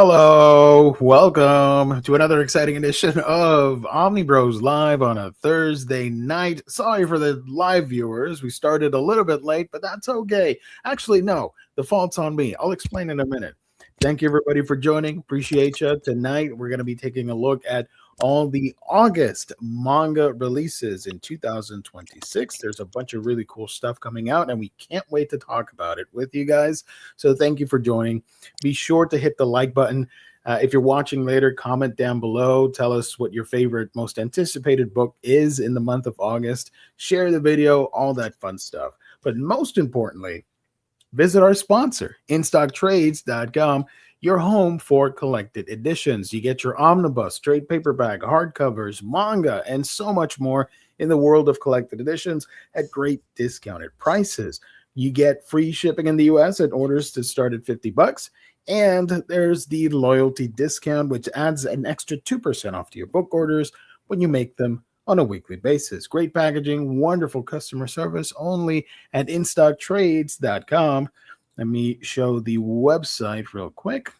Hello, welcome to another exciting edition of Omni Bros Live on a Thursday night. Sorry for the live viewers. We started a little bit late, but that's okay. Actually, no, the fault's on me. I'll explain in a minute. Thank you, everybody, for joining. Appreciate you. Tonight, we're going to be taking a look at all the August manga releases in 2026. There's a bunch of really cool stuff coming out, and we can't wait to talk about it with you guys. So thank you for joining. Be sure to hit the like button. If you're watching later, comment down below. Tell us what your favorite, most anticipated book is in the month of August. Share the video, all that fun stuff. But most importantly, visit our sponsor, InStockTrades.com, your home for collected editions. You get your omnibus, trade paperback, hardcovers, manga, and so much more in the world of collected editions at great discounted prices. You get free shipping in the US at orders to start at $50. And there's the loyalty discount, which adds an extra 2% off to your book orders when you make them on a weekly basis. Great packaging, wonderful customer service, only at InStockTrades.com. Let me show the website real quick.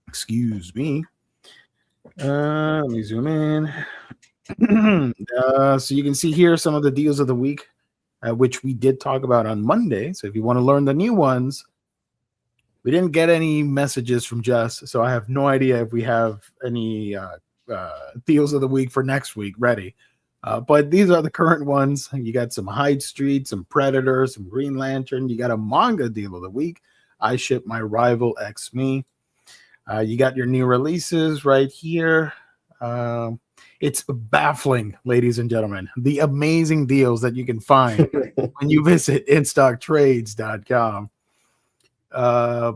Excuse me. Let me zoom in. So you can see here some of the deals of the week, which we did talk about on Monday. So if you want to learn the new ones, we didn't get any messages from Jess, so I have no idea if we have any deals of the week for next week ready. But these are the current ones. You got some Hyde Street, some Predator, some Green Lantern. You got a manga deal of the week. I Ship My Rival X Me. You got your new releases right here. It's baffling, ladies and gentlemen, the amazing deals that you can find when you visit InStockTrades.com.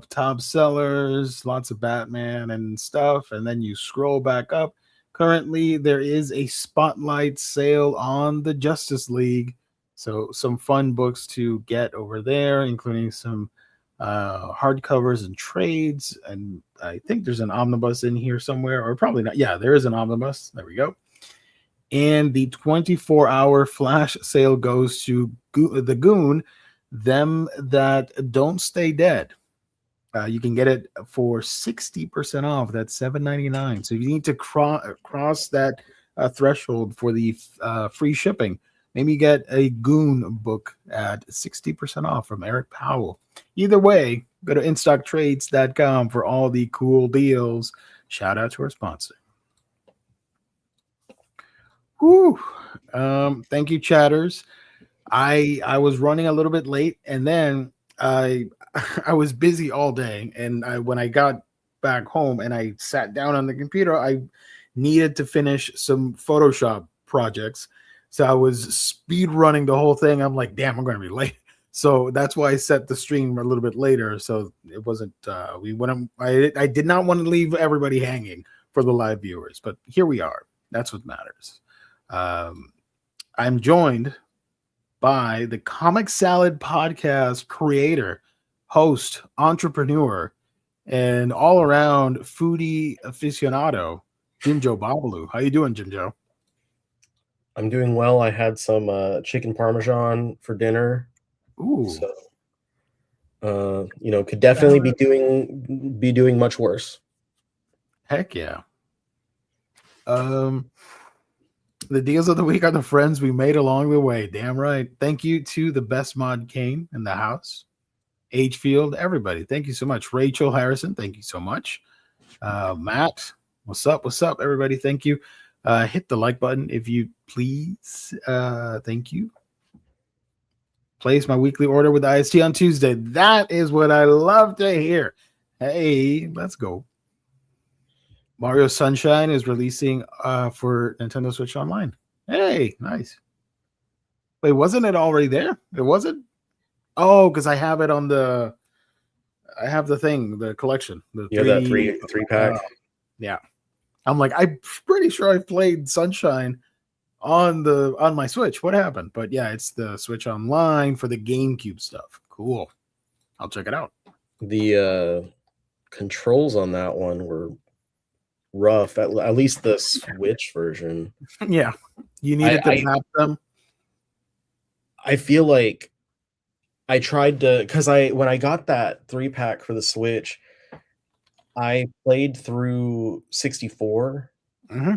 Top sellers, lots of Batman and stuff, and then you scroll back up. Currently, there is a spotlight sale on the Justice League, so some fun books to get over there, including some hardcovers and trades, and I think there's an omnibus in here somewhere, or probably not. Yeah, there is an omnibus. There we go. And the 24-hour flash sale goes to the Goon, Them That Don't Stay Dead. You can get it for 60% off. That's $7.99. So if you need to cross that threshold for the free shipping, maybe get a Goon book at 60% off from Eric Powell. Either way, go to InStockTrades.com for all the cool deals. Shout out to our sponsor. Whew. Thank you, chatters. I was running a little bit late, and then I was busy all day, and when I got back home and I sat down on the computer, I needed to finish some Photoshop projects. So I was speed running the whole thing. I'm like, damn, I'm going to be late. So that's why I set the stream a little bit later. So it wasn't. I did not want to leave everybody hanging for the live viewers, but here we are. That's what matters. I'm joined by the Comic Salad Podcast creator, host, entrepreneur, and all-around foodie aficionado, Jimjo Babalu. How you doing, Jimjo? I'm doing well. I had some chicken parmesan for dinner. Ooh. So, could definitely be doing much worse. Heck yeah. The deals of the week are the friends we made along the way. Damn right. Thank you to the best mod Kane in the house. H Field, everybody. Thank you so much. Rachel Harrison, thank you so much. Matt, what's up? What's up, everybody? Thank you. Hit the like button if you please. Thank you. Place my weekly order with IST on Tuesday. That is what I love to hear. Hey, let's go. Mario Sunshine is releasing for Nintendo Switch Online. Hey, nice. Wait, wasn't it already there? It wasn't? Oh, because I have it on the thing, the collection. That three pack. Yeah. I'm like, I'm pretty sure I've played Sunshine on my Switch. What happened? But yeah, it's the Switch Online for the GameCube stuff. Cool. I'll check it out. The controls on that one were rough, at least the Switch version. Yeah, you needed to map them. I feel like I tried to, because when I got that 3-pack for the Switch, I played through 64. Mm-hmm.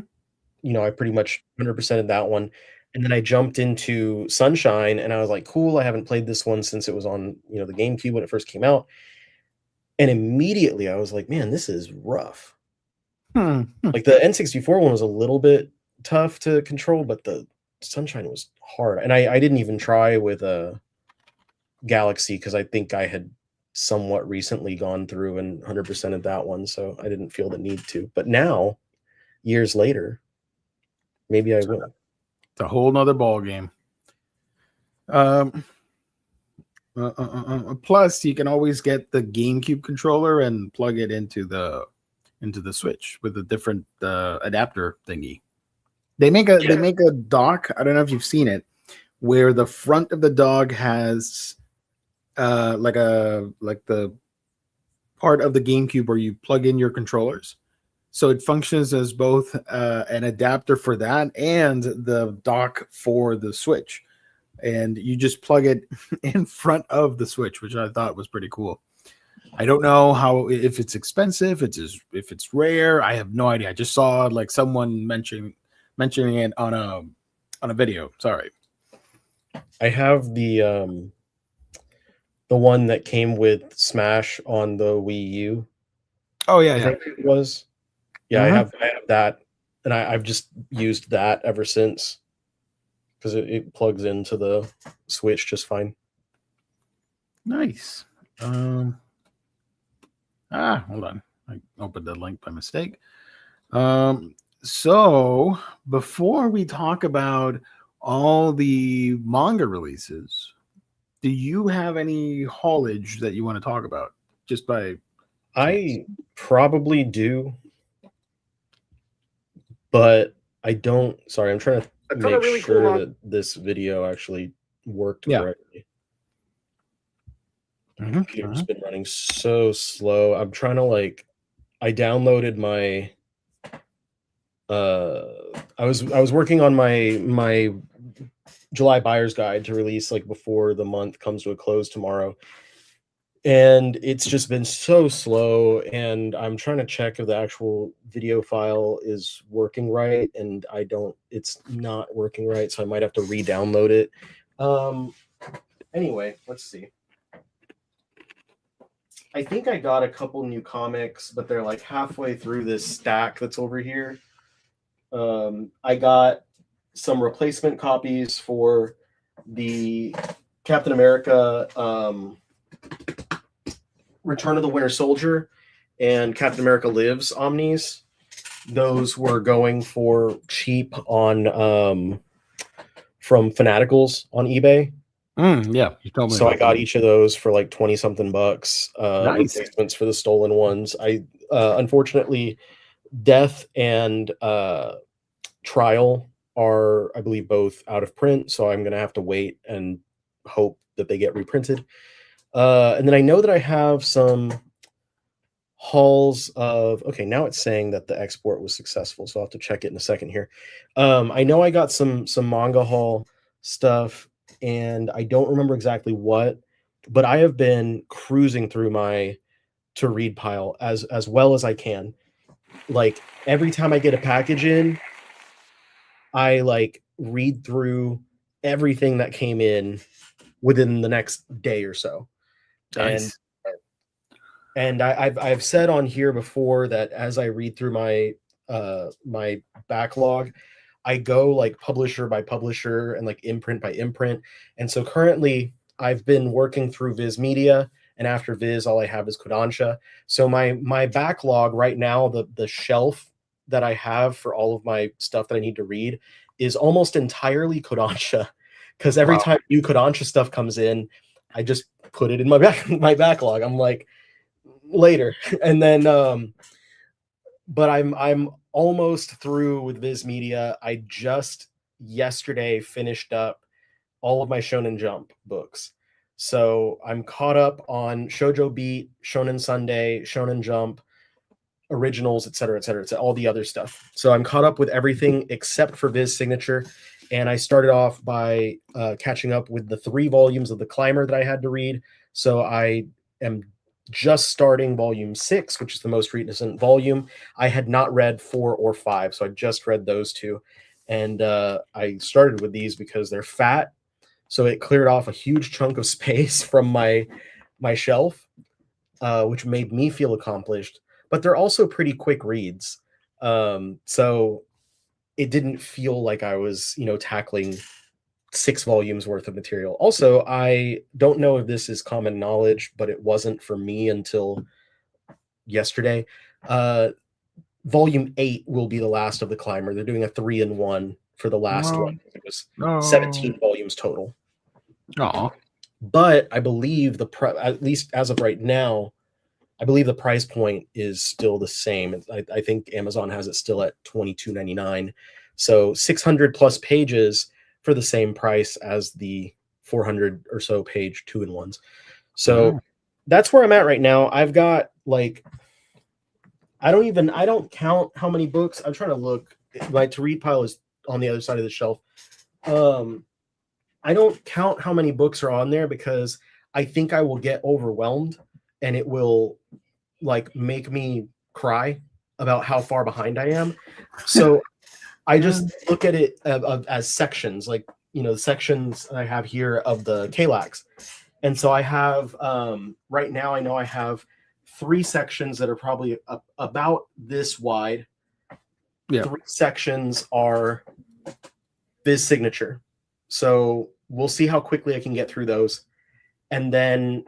You know, I pretty much 100%ed that one. And then I jumped into Sunshine and I was like, cool, I haven't played this one since it was on, the GameCube when it first came out. And immediately I was like, man, this is rough. Hmm. Like the N64 one was a little bit tough to control, but the Sunshine was hard. And I didn't even try with a Galaxy because I think I had somewhat recently gone through and 100%ed that one, so I didn't feel the need to. But now, years later, maybe I will. It's a whole nother ball game. Plus, you can always get the GameCube controller and plug it into the Switch with a different adapter thingy. They make a dock. I don't know if you've seen it, where the front of the dog has like the part of the GameCube where you plug in your controllers. So it functions as both an adapter for that and the dock for the Switch. And you just plug it in front of the Switch, which I thought was pretty cool. I don't know if it's expensive, if it's rare. I have no idea. I just saw like someone mentioning it on a video. Sorry. I have the one that came with Smash on the Wii U. Oh yeah, I think it was. Yeah, Mm-hmm. I have that, and I've just used that ever since because it plugs into the Switch just fine. Nice. Hold on. I opened the link by mistake. So before we talk about all the manga releases, do you have any haulage that you want to talk about? Just by I probably do, but I don't. Sorry, I'm trying to make really sure that this video actually worked correctly. My computer's been running so slow. I'm trying to I downloaded my I was working on my July buyer's guide to release before the month comes to a close tomorrow. And it's just been so slow, and I'm trying to check if the actual video file is working right, and it's not working right, so I might have to re-download it. Anyway, let's see. I think I got a couple new comics, but they're halfway through this stack that's over here. I got some replacement copies for the Captain America Return of the Winter Soldier and Captain America Lives omnis. Those were going for cheap on from Fanaticals on eBay. Yeah, you told me. So I got each of those for $20 something bucks. Nice. Replacements for the stolen ones. I unfortunately, Death and Trial are, I believe, both out of print, so I'm gonna have to wait and hope that they get reprinted. And then I know that I have some hauls of. Okay, now it's saying that the export was successful, so I'll have to check it in a second here. I know I got some manga haul stuff, and I don't remember exactly what, but I have been cruising through my to read pile as well as I can. Every time I get a package in, I read through everything that came in within the next day or so. Nice. And I've said on here before that as I read through my my backlog, I go publisher by publisher and imprint by imprint. And so currently I've been working through Viz Media, and after Viz, all I have is Kodansha. So my backlog right now, the shelf that I have for all of my stuff that I need to read is almost entirely Kodansha, because every time new Kodansha stuff comes in, I just put it in my backlog. I'm like, later. And then but I'm almost through with Viz Media. I just yesterday finished up all of my Shonen Jump books. So I'm caught up on Shoujo Beat, Shonen Sunday, Shonen Jump, Originals, etc., all the other stuff. So I'm caught up with everything except for Viz Signature. And I started off by catching up with the 3 volumes of The Climber that I had to read. So I am just starting volume 6, which is the most recent volume. I had not read 4 or 5, so I just read those two. And I started with these because they're fat, so it cleared off a huge chunk of space from my shelf, which made me feel accomplished. But they're also pretty quick reads, so it didn't feel like I was, tackling 6 volumes worth of material. Also, I don't know if this is common knowledge, but it wasn't for me until yesterday. Volume 8 will be the last of the Climber. They're doing a 3-in-1 for the last No, one. It was no. 17 volumes total. Aw. But I believe at least as of right now, I believe the price point is still the same. I think Amazon has it still at $22.99. So 600 plus pages for the same price as the 400 or so page 2-in-1s. So that's where I'm at right now. I've got like, I don't count how many books. I'm trying to look. My to read pile is on the other side of the shelf. I don't count how many books are on there because I think I will get overwhelmed and it will like make me cry about how far behind I am. So I just look at it as sections, like, the sections I have here of the Kalax. And so I have, right now, I know I have 3 sections that are probably about this wide. Yeah. 3 sections are Viz signature. So we'll see how quickly I can get through those. And then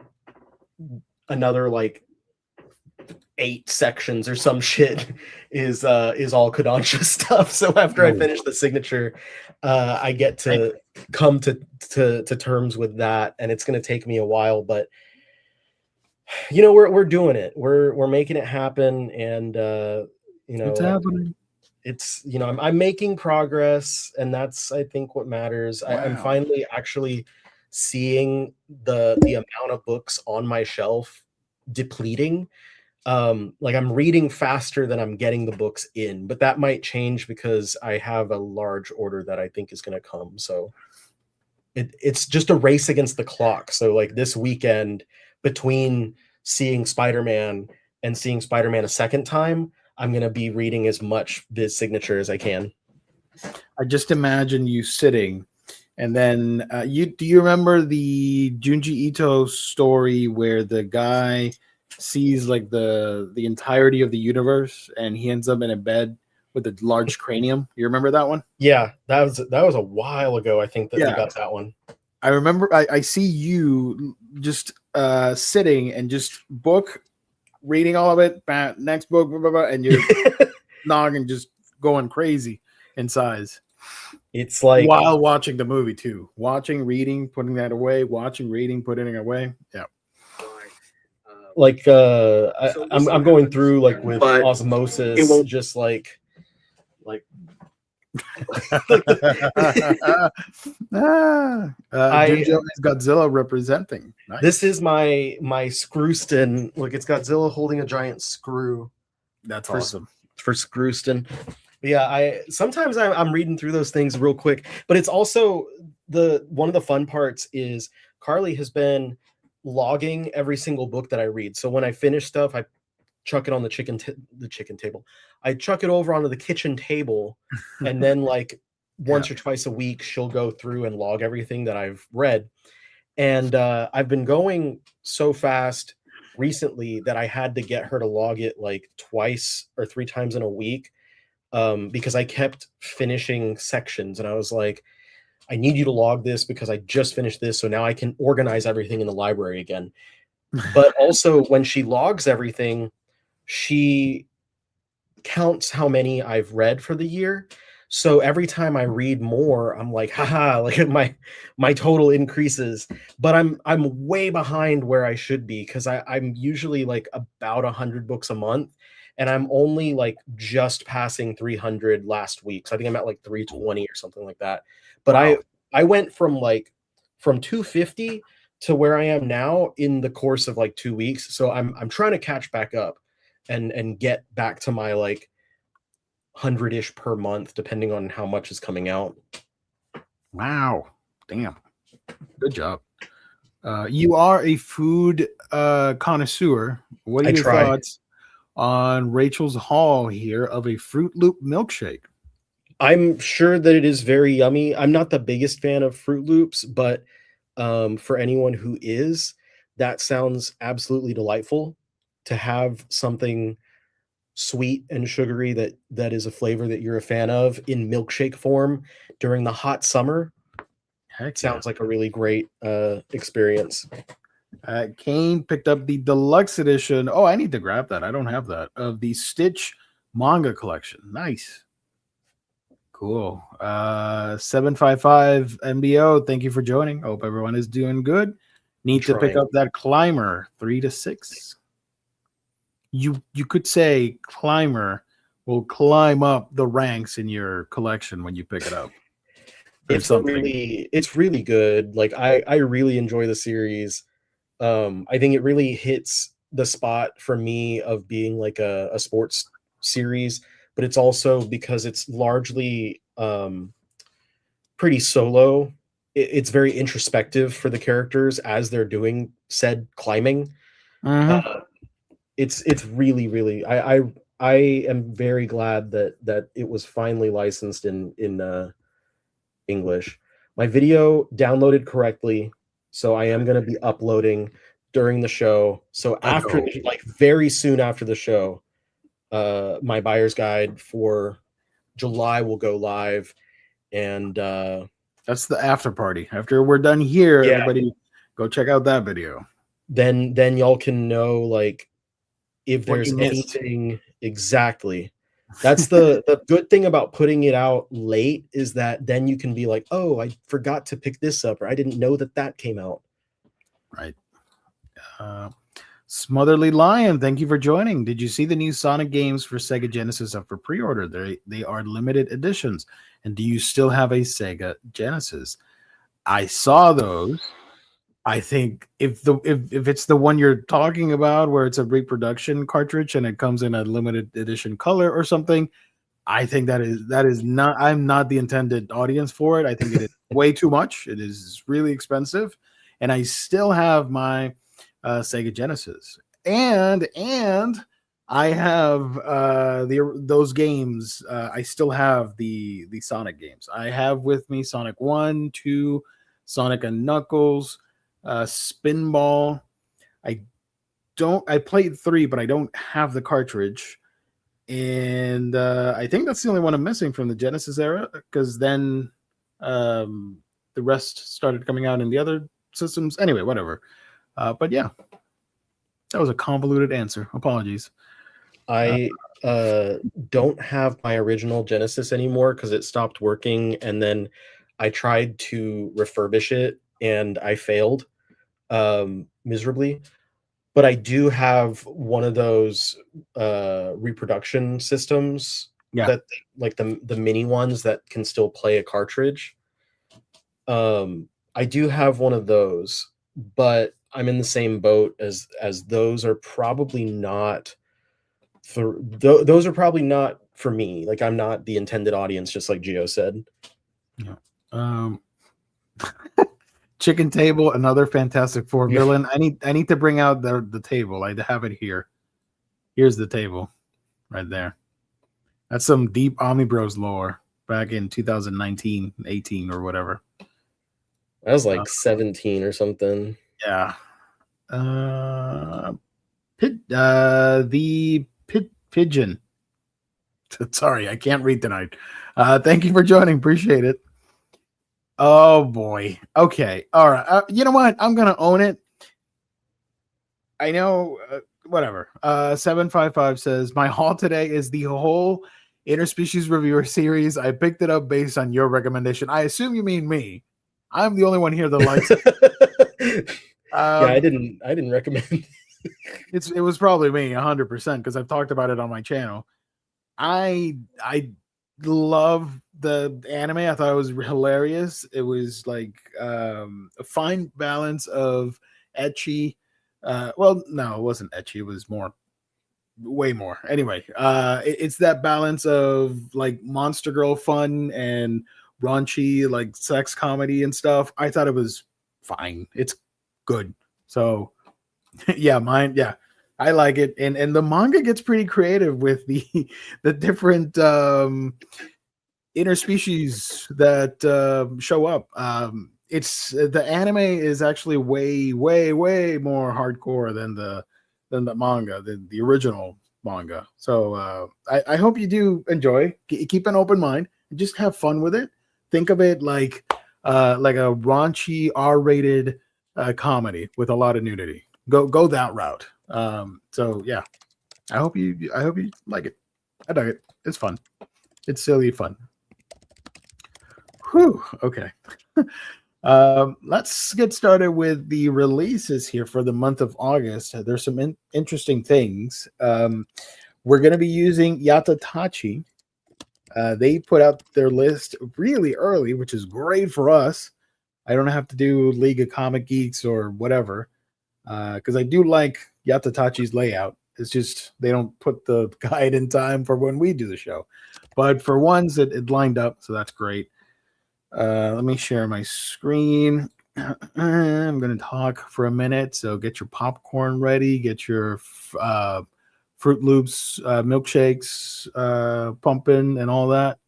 another like 8 sections or some shit is all Kodansha stuff. So after I finish the signature, I get to come to terms with that, and it's going to take me a while, but we're doing it. We're making it happen, and It's happening. it's I'm making progress, and that's I think what matters. I'm finally actually seeing the amount of books on my shelf depleting. Like I'm reading faster than I'm getting the books in, but that might change because I have a large order that I think is going to come. So it's just a race against the clock. So like this weekend, between seeing Spider-Man and seeing Spider-Man a second time, I'm going to be reading as much Viz signature as I can. I just imagine you sitting, and then do you remember the Junji Ito story where the guy sees like the entirety of the universe and he ends up in a bed with a large cranium? You remember that one? Yeah, that was a while ago. I think that we got that one. I remember. I see you just sitting and just reading all of it. Next book, blah, blah, blah, and you're noggin just going crazy in size. It's like while watching the movie too, watching, reading, putting that away, watching, reading, putting it away. Yeah. Like I'm going through like with osmosis, just like Junjo is Godzilla representing. Nice. This is my Screwston. Look, it's Godzilla holding a giant screw. That's awesome for Screwston. Yeah, sometimes I'm reading through those things real quick, but it's also one of the fun parts is Carly has been logging every single book that I read. So when I finish stuff, I chuck it on the chicken table. I chuck it over onto the kitchen table, and then like once or twice a week, she'll go through and log everything that I've read. And I've been going so fast recently that I had to get her to log it like 2 or 3 times in a week, because I kept finishing sections, and I was like, I need you to log this because I just finished this, so now I can organize everything in the library again. But also when she logs everything, she counts how many I've read for the year. So every time I read more, I'm like, haha, like my total increases, but I'm way behind where I should be, because I'm usually like about 100 books a month, and I'm only like just passing 300 last week. So I think I'm at like 320 or something like that. But wow. I went from 250 to where I am now in the course of like 2 weeks. So I'm trying to catch back up and get back to my like 100-ish per month, depending on how much is coming out. Wow. Damn. Good job. You are a food connoisseur. What are I your try. thoughts on Rachel's haul here of a Fruit Loop milkshake? I'm sure that it is very yummy. I'm not the biggest fan of Fruit Loops, but for anyone who is, that sounds absolutely delightful to have something sweet and sugary that is a flavor that you're a fan of in milkshake form during the hot summer. Heck yeah. Sounds like a really great experience. Kane picked up the deluxe edition. Oh, I need to grab that. I don't have that. Of the Stitch manga collection. Nice. Cool. 755 MBO. Thank you for joining. Hope everyone is doing good. Need to pick Trying. up that climber 3 to 6. You could say climber will climb up the ranks in your collection when you pick it up. Or something. It's really good. Like I really enjoy the series. I think it really hits the spot for me of being like a sports series, but it's also because it's largely pretty solo. It's very introspective for the characters as they're doing said climbing. Mm-hmm. Uh, it's really I am very glad that it was finally licensed in English. My video downloaded correctly, so I am going to be uploading during the show. So Let's after, go. like very soon after the show, my buyer's guide for July will go live, and That's the after party. After we're done here, yeah, everybody go check out that video. then y'all can know like if What there's you missed. anything exactly. That's the good thing about putting it out late is that then you can be like, oh, I forgot to pick this up, or I didn't know that came out. Right. Uh, Smotherly Lion, thank you for joining. Did you see the new Sonic games for Sega Genesis up for pre-order? They are limited editions. And do you still have a Sega Genesis? I saw those. I think if it's the one you're talking about where it's a reproduction cartridge and it comes in a limited edition color or something, I think that is not, I'm not the intended audience for it. I think it is way too much. It is really expensive, and I still have my Sega Genesis, and I have those games. I still have the Sonic games. I have with me Sonic 1, 2, Sonic and Knuckles, Spinball. I don't. I played 3, but I don't have the cartridge, and I think that's the only one I'm missing from the Genesis era, because then the rest started coming out in the other systems. Anyway, whatever. But yeah, that was a convoluted answer. Apologies. I don't have my original Genesis anymore because it stopped working, and then I tried to refurbish it and I failed miserably. But I do have one of those reproduction systems Yeah. that like the mini ones that can still play a cartridge. I do have one of those, but I'm in the same boat as those are probably not for those are probably not for me. Like I'm not the intended audience, just like Gio said. Yeah. Chicken Table, another Fantastic Four villain. I need to bring out the table. I have it here. Here's the table, right there. That's some deep Omni Bros lore back in 2019, 18, or whatever. I was like 17 or something. Yeah. The pit pigeon. Sorry, I can't read tonight. Thank you for joining. Appreciate it. Oh boy. Okay. All right. You know what? I'm gonna own it. I know. Whatever. 755 says my haul today is the whole interspecies reviewer series. I picked it up based on your recommendation. I assume you mean me. I'm the only one here that likes it. Yeah, I didn't recommend. It was probably me 100% because I've talked about it on my channel. I love the anime. I thought it was hilarious. It was like a fine balance of etchy. Well, no, it wasn't etchy. It was way more. Anyway, it's that balance of like Monster Girl fun and raunchy like sex comedy and stuff. I thought it was fine. It's good. So yeah, mine. Yeah, I like it, and the manga gets pretty creative with the the different interspecies that show up. It's the anime is actually way more hardcore than the manga, the original manga. So I hope you do enjoy. Keep an open mind and just have fun with it. Think of it like a raunchy R-rated comedy with a lot of nudity. Go that route. So yeah, I hope you like it. I dug it. It's fun. It's silly fun. Whew. Okay. Let's get started with the releases here for the month of August. There's some interesting things. We're going to be using Yatatachi. They put out their list really early, which is great for us. I don't have to do League of Comic Geeks or whatever, because I do like Yatatachi's layout. It's just they don't put the guide in time for when we do the show. But for ones, it lined up, so that's great. Let me share my screen. I'm going to talk for a minute, so get your popcorn ready, get your Fruit Loops, milkshakes pumping, and all that.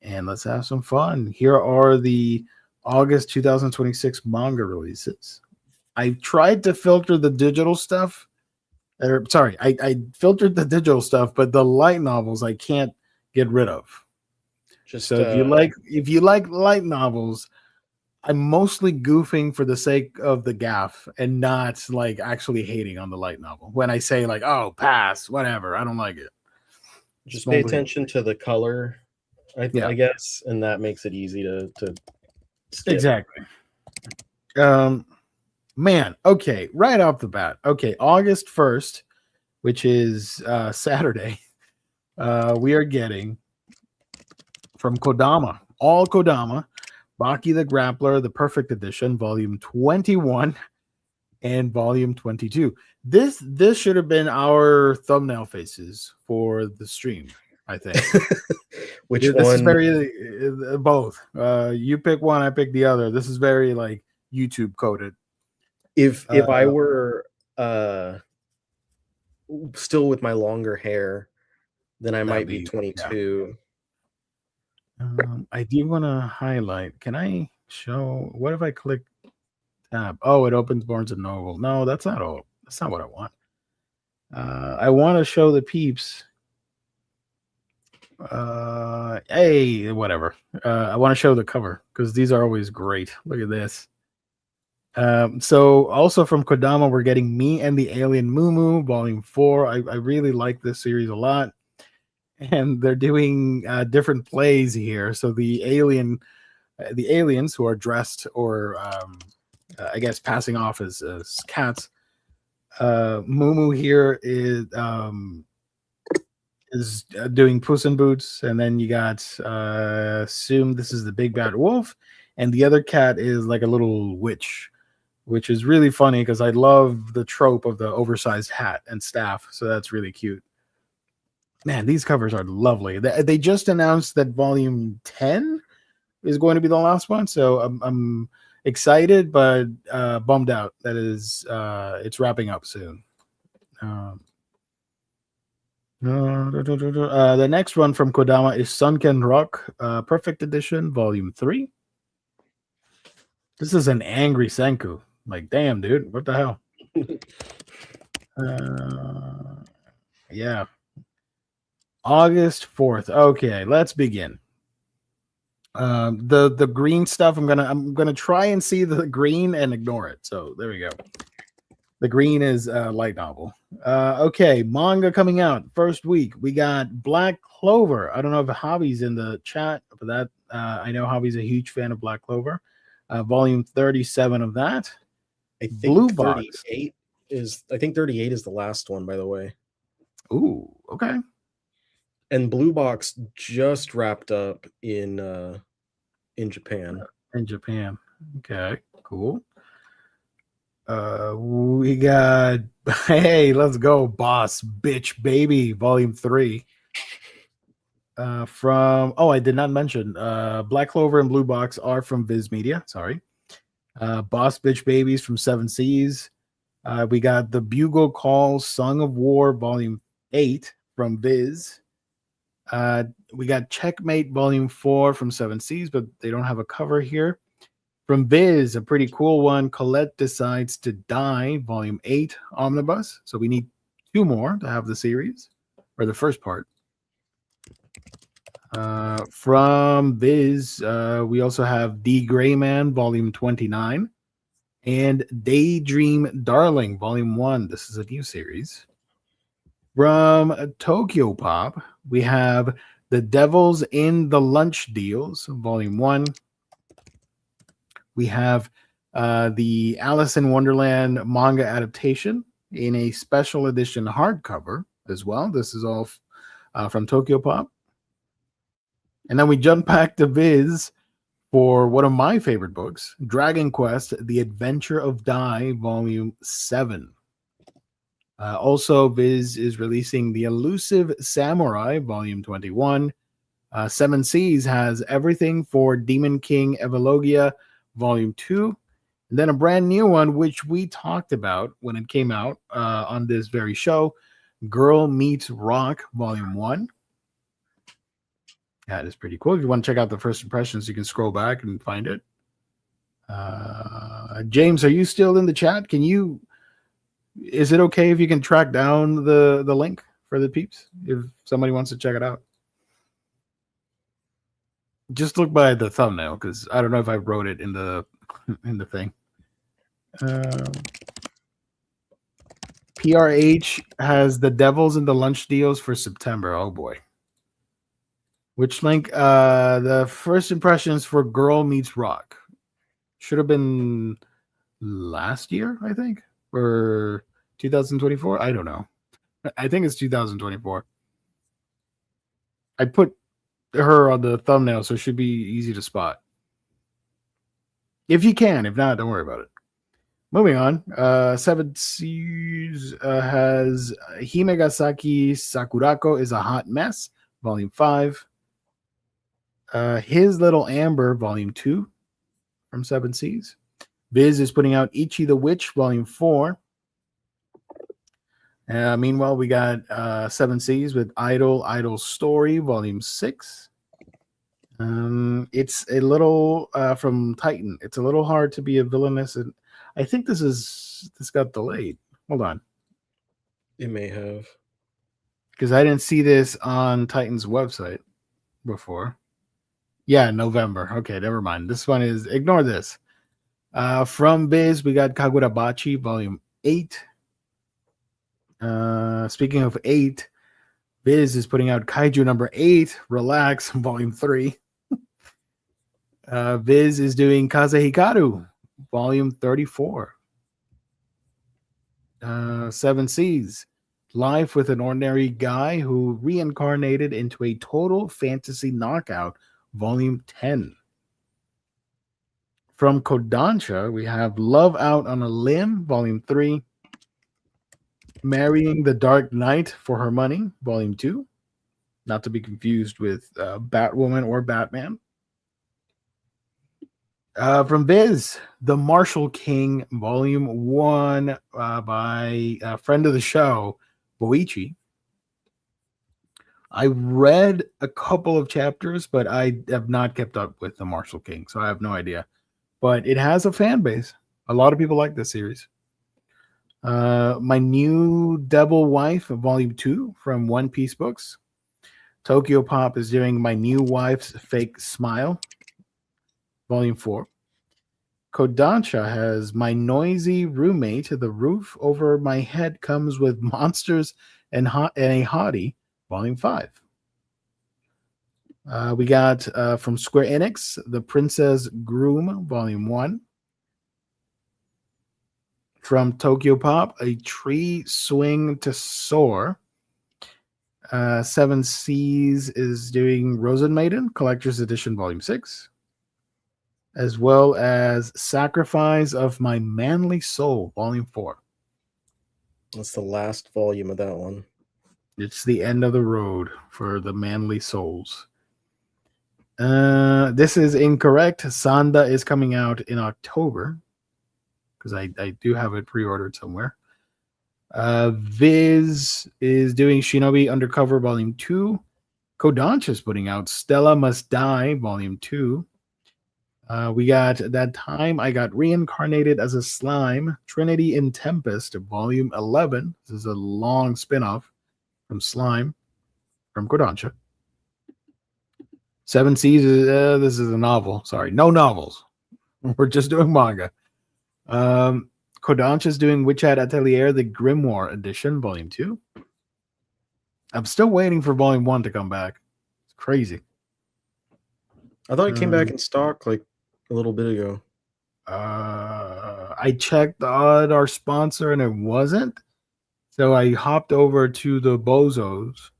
And let's have some fun. Here are the August 2026 manga releases. I tried to filter the digital stuff. Sorry, I filtered the digital stuff, but the light novels I can't get rid of. Just So if you like light novels, I'm mostly goofing for the sake of the gaff and not like actually hating on the light novel. When I say like, oh, pass, whatever, I don't like it. just pay attention to the color, I guess, and that makes it easy to skip. Exactly. Man, okay, right off the bat. Okay, August 1st, which is Saturday, we are getting from Kodama, all Kodama, Baki the Grappler, the Perfect Edition, Volume 21 and Volume 22. This should have been our thumbnail faces for the stream, I think. Which this one? Is very both. You pick one, I pick the other. This is very like YouTube coded. If I were still with my longer hair, then I might be 22. Yeah. I do want to highlight. Can I show? What if I click tab? Oh, it opens Barnes and Noble. No, that's not all. That's not what I want. I want to show the peeps. Hey, whatever. I want to show the cover because these are always great. Look at this. So also from Kodama, we're getting Me and the Alien Moo Volume 4. I really like this series a lot. And they're doing different plays here. So the aliens who are dressed or I guess passing off as cats. Moo here is doing Puss in Boots, and then you got assume this is the big bad wolf, and the other cat is like a little witch, which is really funny because I love the trope of the oversized hat and staff. So that's really cute. Man, these covers are lovely. They just announced that volume 10 is going to be the last one, so I'm excited but bummed out that it's wrapping up soon. The next one from Kodama is Sunken Rock, Perfect Edition, Volume 3. This is an angry Senku. Like, damn, dude, what the hell? Yeah. August 4th. Okay, let's begin. The green stuff, I'm gonna try and see the green and ignore it. So there we go. The green is light novel. Okay, manga coming out first week. We got Black Clover. I don't know if Hobby's in the chat for that. I know Hobby's a huge fan of Black Clover. Volume 37 of that. I think Blue 38 is. I think 38 is the last one, by the way. Ooh, okay. And Blue Box just wrapped up in Japan. In Japan. Okay, cool. We got hey, let's go, Boss Bitch Baby, Volume 3. From I did not mention Black Clover and Blue Box are from Viz Media. Sorry. Boss Bitch Babies from Seven Seas. We got The Bugle Call, Song of War, Volume 8 from Viz. We got Checkmate Volume 4 from Seven Seas, but they don't have a cover here. From Viz, a pretty cool one, Colette Decides to Die, Volume 8 Omnibus. So we need 2 more to have the series, or the first part. From Viz, we also have The Gray Man, Volume 29, and Daydream Darling, Volume 1. This is a new series. From Tokyo Pop, we have The Devils in the Lunch Deals, Volume 1. We have the Alice in Wonderland manga adaptation in a special edition hardcover as well. This is all from Tokyo Pop. And then we jump back to Viz for one of my favorite books, Dragon Quest, The Adventure of Dai, Volume 7. Also, Viz is releasing The Elusive Samurai, Volume 21. Seven Seas has everything for Demon King Epilogia, Volume 2. And then a brand new one, which we talked about when it came out on this very show, Girl Meets Rock, Volume 1. That is pretty cool. If you want to check out the first impressions, you can scroll back and find it. James, are you still in the chat? Is it okay if you can track down the link for the peeps if somebody wants to check it out? Just look by the thumbnail, because I don't know if I wrote it in the thing. PRH has The Devils in the Lunch Deals for September. Oh boy. Which link? The first impressions for Girl Meets Rock should have been last year, I think, or 2024. I don't know. I think it's 2024. I put her on the thumbnail, so it should be easy to spot. If you can. If not, don't worry about it. Moving on. Seven Seas has Himegasaki Sakurako is a Hot Mess, Volume 5. His Little Amber, Volume 2 from Seven Seas. Viz is putting out Ichi the Witch, Volume 4. Meanwhile, we got Seven Seas with Idol Story, Volume 6. It's a little from Titan. It's a little hard to be a villainess, and I think this got delayed. Hold on. It may have, because I didn't see this on Titan's website before. Yeah, November. Okay, never mind. This one is, ignore this. From Viz, we got Kagurabachi, Volume 8. Speaking of 8, Viz is putting out Kaiju number 8, Relax, Volume 3. Viz is doing Kazehikaru, Volume 34. Seven Seas, Life with an Ordinary Guy Who Reincarnated into a Total Fantasy Knockout, Volume 10. From Kodansha, we have Love Out on a Limb, Volume 3. Marrying the Dark Knight for Her Money, Volume 2. Not to be confused with Batwoman or Batman. From Viz, The Martial King, Volume 1 by a friend of the show, Boichi. I read a couple of chapters, but I have not kept up with The Martial King, so I have no idea. But it has a fan base. A lot of people like this series. My New Devil Wife, Volume 2 from One Piece Books. Tokyo Pop is doing My New Wife's Fake Smile, Volume 4. Kodansha has My Noisy Roommate. The Roof Over My Head Comes with Monsters and a Hottie, Volume 5. We got from Square Enix, The Princess Groom, Volume 1. From Tokyo Pop, A Tree Swing to Soar. Seven Seas is doing Rosen Maiden, Collector's Edition, Volume 6. As well as Sacrifice of My Manly Soul, Volume 4. That's the last volume of that one. It's the end of the road for the Manly Souls. This is incorrect. Sanda is coming out in October. because I do have it pre-ordered somewhere. Viz is doing Shinobi Undercover Volume 2. Kodansha is putting out Stella Must Die Volume 2. We got That Time I Got Reincarnated as a Slime, Trinity in Tempest, Volume 11. This is a long spin-off from Slime, from Kodansha. Seven Seas, this is a novel. Sorry, no novels. We're just doing manga. Kodansha is doing Witch Hat Atelier, the Grimoire Edition, Volume 2. I'm still waiting for Volume 1 to come back. It's crazy. I thought it came back in stock like a little bit ago. I checked our sponsor and it wasn't. So I hopped over to the Bozos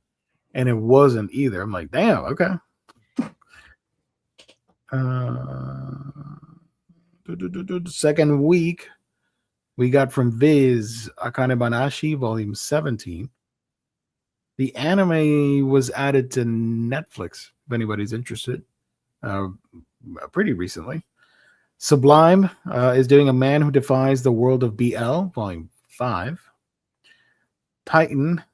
and it wasn't either. I'm like, damn, okay. Second week, we got from Viz Akane Banashi, Volume 17. The anime was added to Netflix, if anybody's interested, pretty recently. Sublime is doing A Man Who Defies the World of BL, Volume 5. Titan,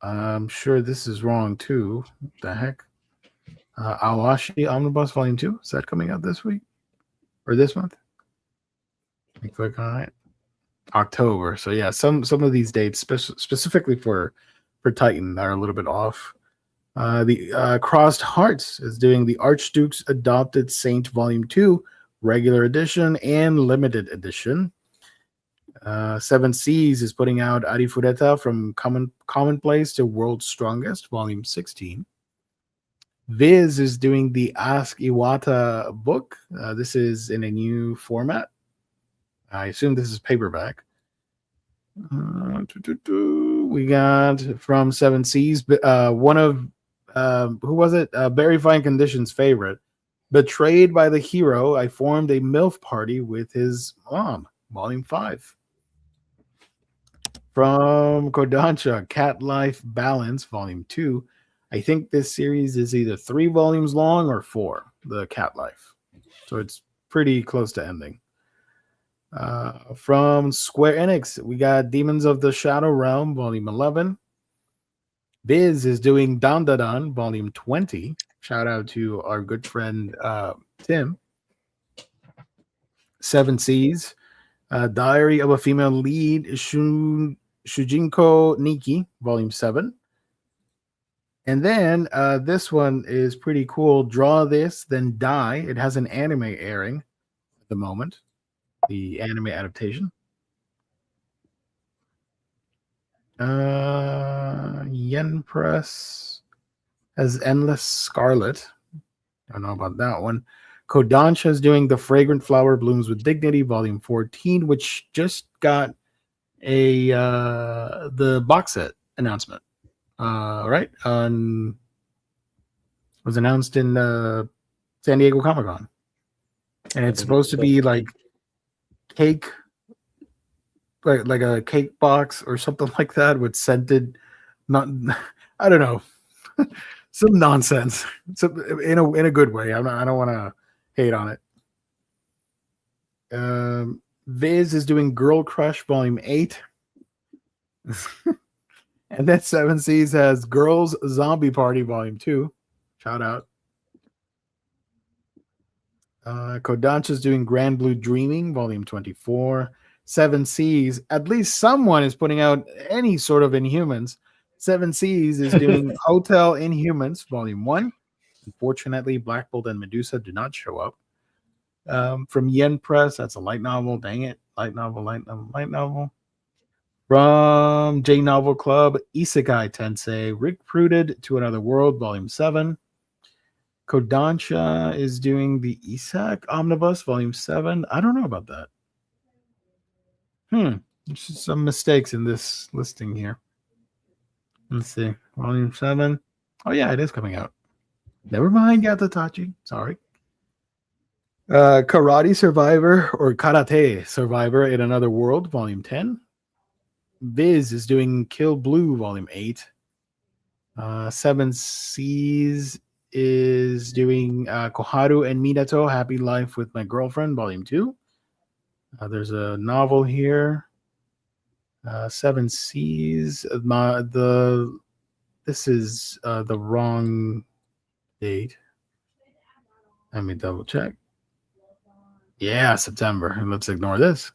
I'm sure this is wrong too. What the heck? Awashi Omnibus Volume 2. Is that coming out this week? Or this month? Let me click on it. October. So yeah, some of these dates, specifically for Titan, are a little bit off. The Crossed Hearts is doing the Archduke's Adopted Saint Volume 2, regular edition and limited edition. Seven Seas is putting out Arifureta from Commonplace to World's Strongest, Volume 16. Viz is doing the Ask Iwata book. This is in a new format. I assume this is paperback. We got from Seven Seas, one of who was it? Very Fine Conditions' favorite. Betrayed by the hero, I formed a MILF party with his mom. Volume 5. From Kodansha, Cat Life Balance, Volume 2. I think this series is either 3 volumes long or 4, the Cat Life. So it's pretty close to ending. From Square Enix, we got Demons of the Shadow Realm, Volume 11. Viz is doing Dandadan, Volume 20. Shout out to our good friend Tim. Seven Seas, Diary of a Female Lead, Shujinko Nikki, Volume 7. And then this one is pretty cool. Draw This, Then Die. It has an anime airing at the moment. The anime adaptation. Yen Press has Endless Scarlet. I don't know about that one. Kodansha is doing The Fragrant Flower Blooms with Dignity, Volume 14, which just got the box set announcement. Right? Was announced in San Diego Comic-Con. And it's supposed to be like cake, like a cake box or something like that with scented, not, I don't know, some nonsense. So in a good way. I don't want to hate on it. Viz is doing Girl Crush Volume 8. And then Seven Seas has Girls Zombie Party Volume 2. Shout out. Kodansha's doing Grand Blue Dreaming Volume 24. Seven Seas, at least someone is putting out any sort of Inhumans. Seven Seas is doing Hotel Inhumans Volume 1. Unfortunately, Black Bolt and Medusa do not show up. From Yen Press, that's a light novel. Dang it. Light novel. From J Novel Club, Isekai Tensei, Recruited to Another World, Volume 7. Kodansha is doing the Isak Omnibus, Volume 7. I don't know about that. There's some mistakes in this listing here. Let's see. Volume 7. Oh, yeah, it is coming out. Never mind, Yatatachi. Sorry. Karate Survivor or Karate Survivor in Another World, Volume 10. Viz is doing Kill Blue, Volume 8. Seven Seas is doing Koharu and Minato, Happy Life with My Girlfriend, Volume 2. There's a novel here, Seven Seas. This is the wrong date. Let me double check. Yeah, September. Let's ignore this.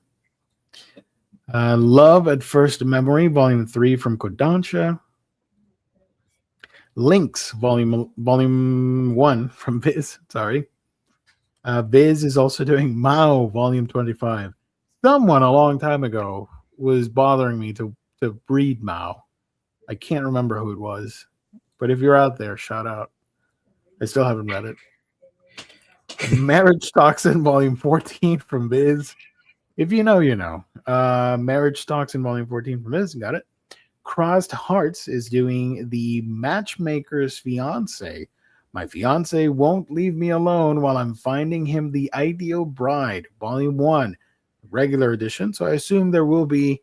Love at First Memory, Volume 3 from Kodansha. Links, Volume 1 from Viz. Sorry. Viz is also doing Mao, Volume 25. Someone a long time ago was bothering me to read Mao. I can't remember who it was, but if you're out there, shout out. I still haven't read it. Marriage Toxin, Volume 14 from Viz. If you know, you know. Marriage Toxin, Volume 14 from Viz. Got it. Crossed Hearts is doing The Matchmaker's Fiance. My fiance won't leave me alone while I'm finding him the ideal bride, Volume 1, regular edition. So I assume there will be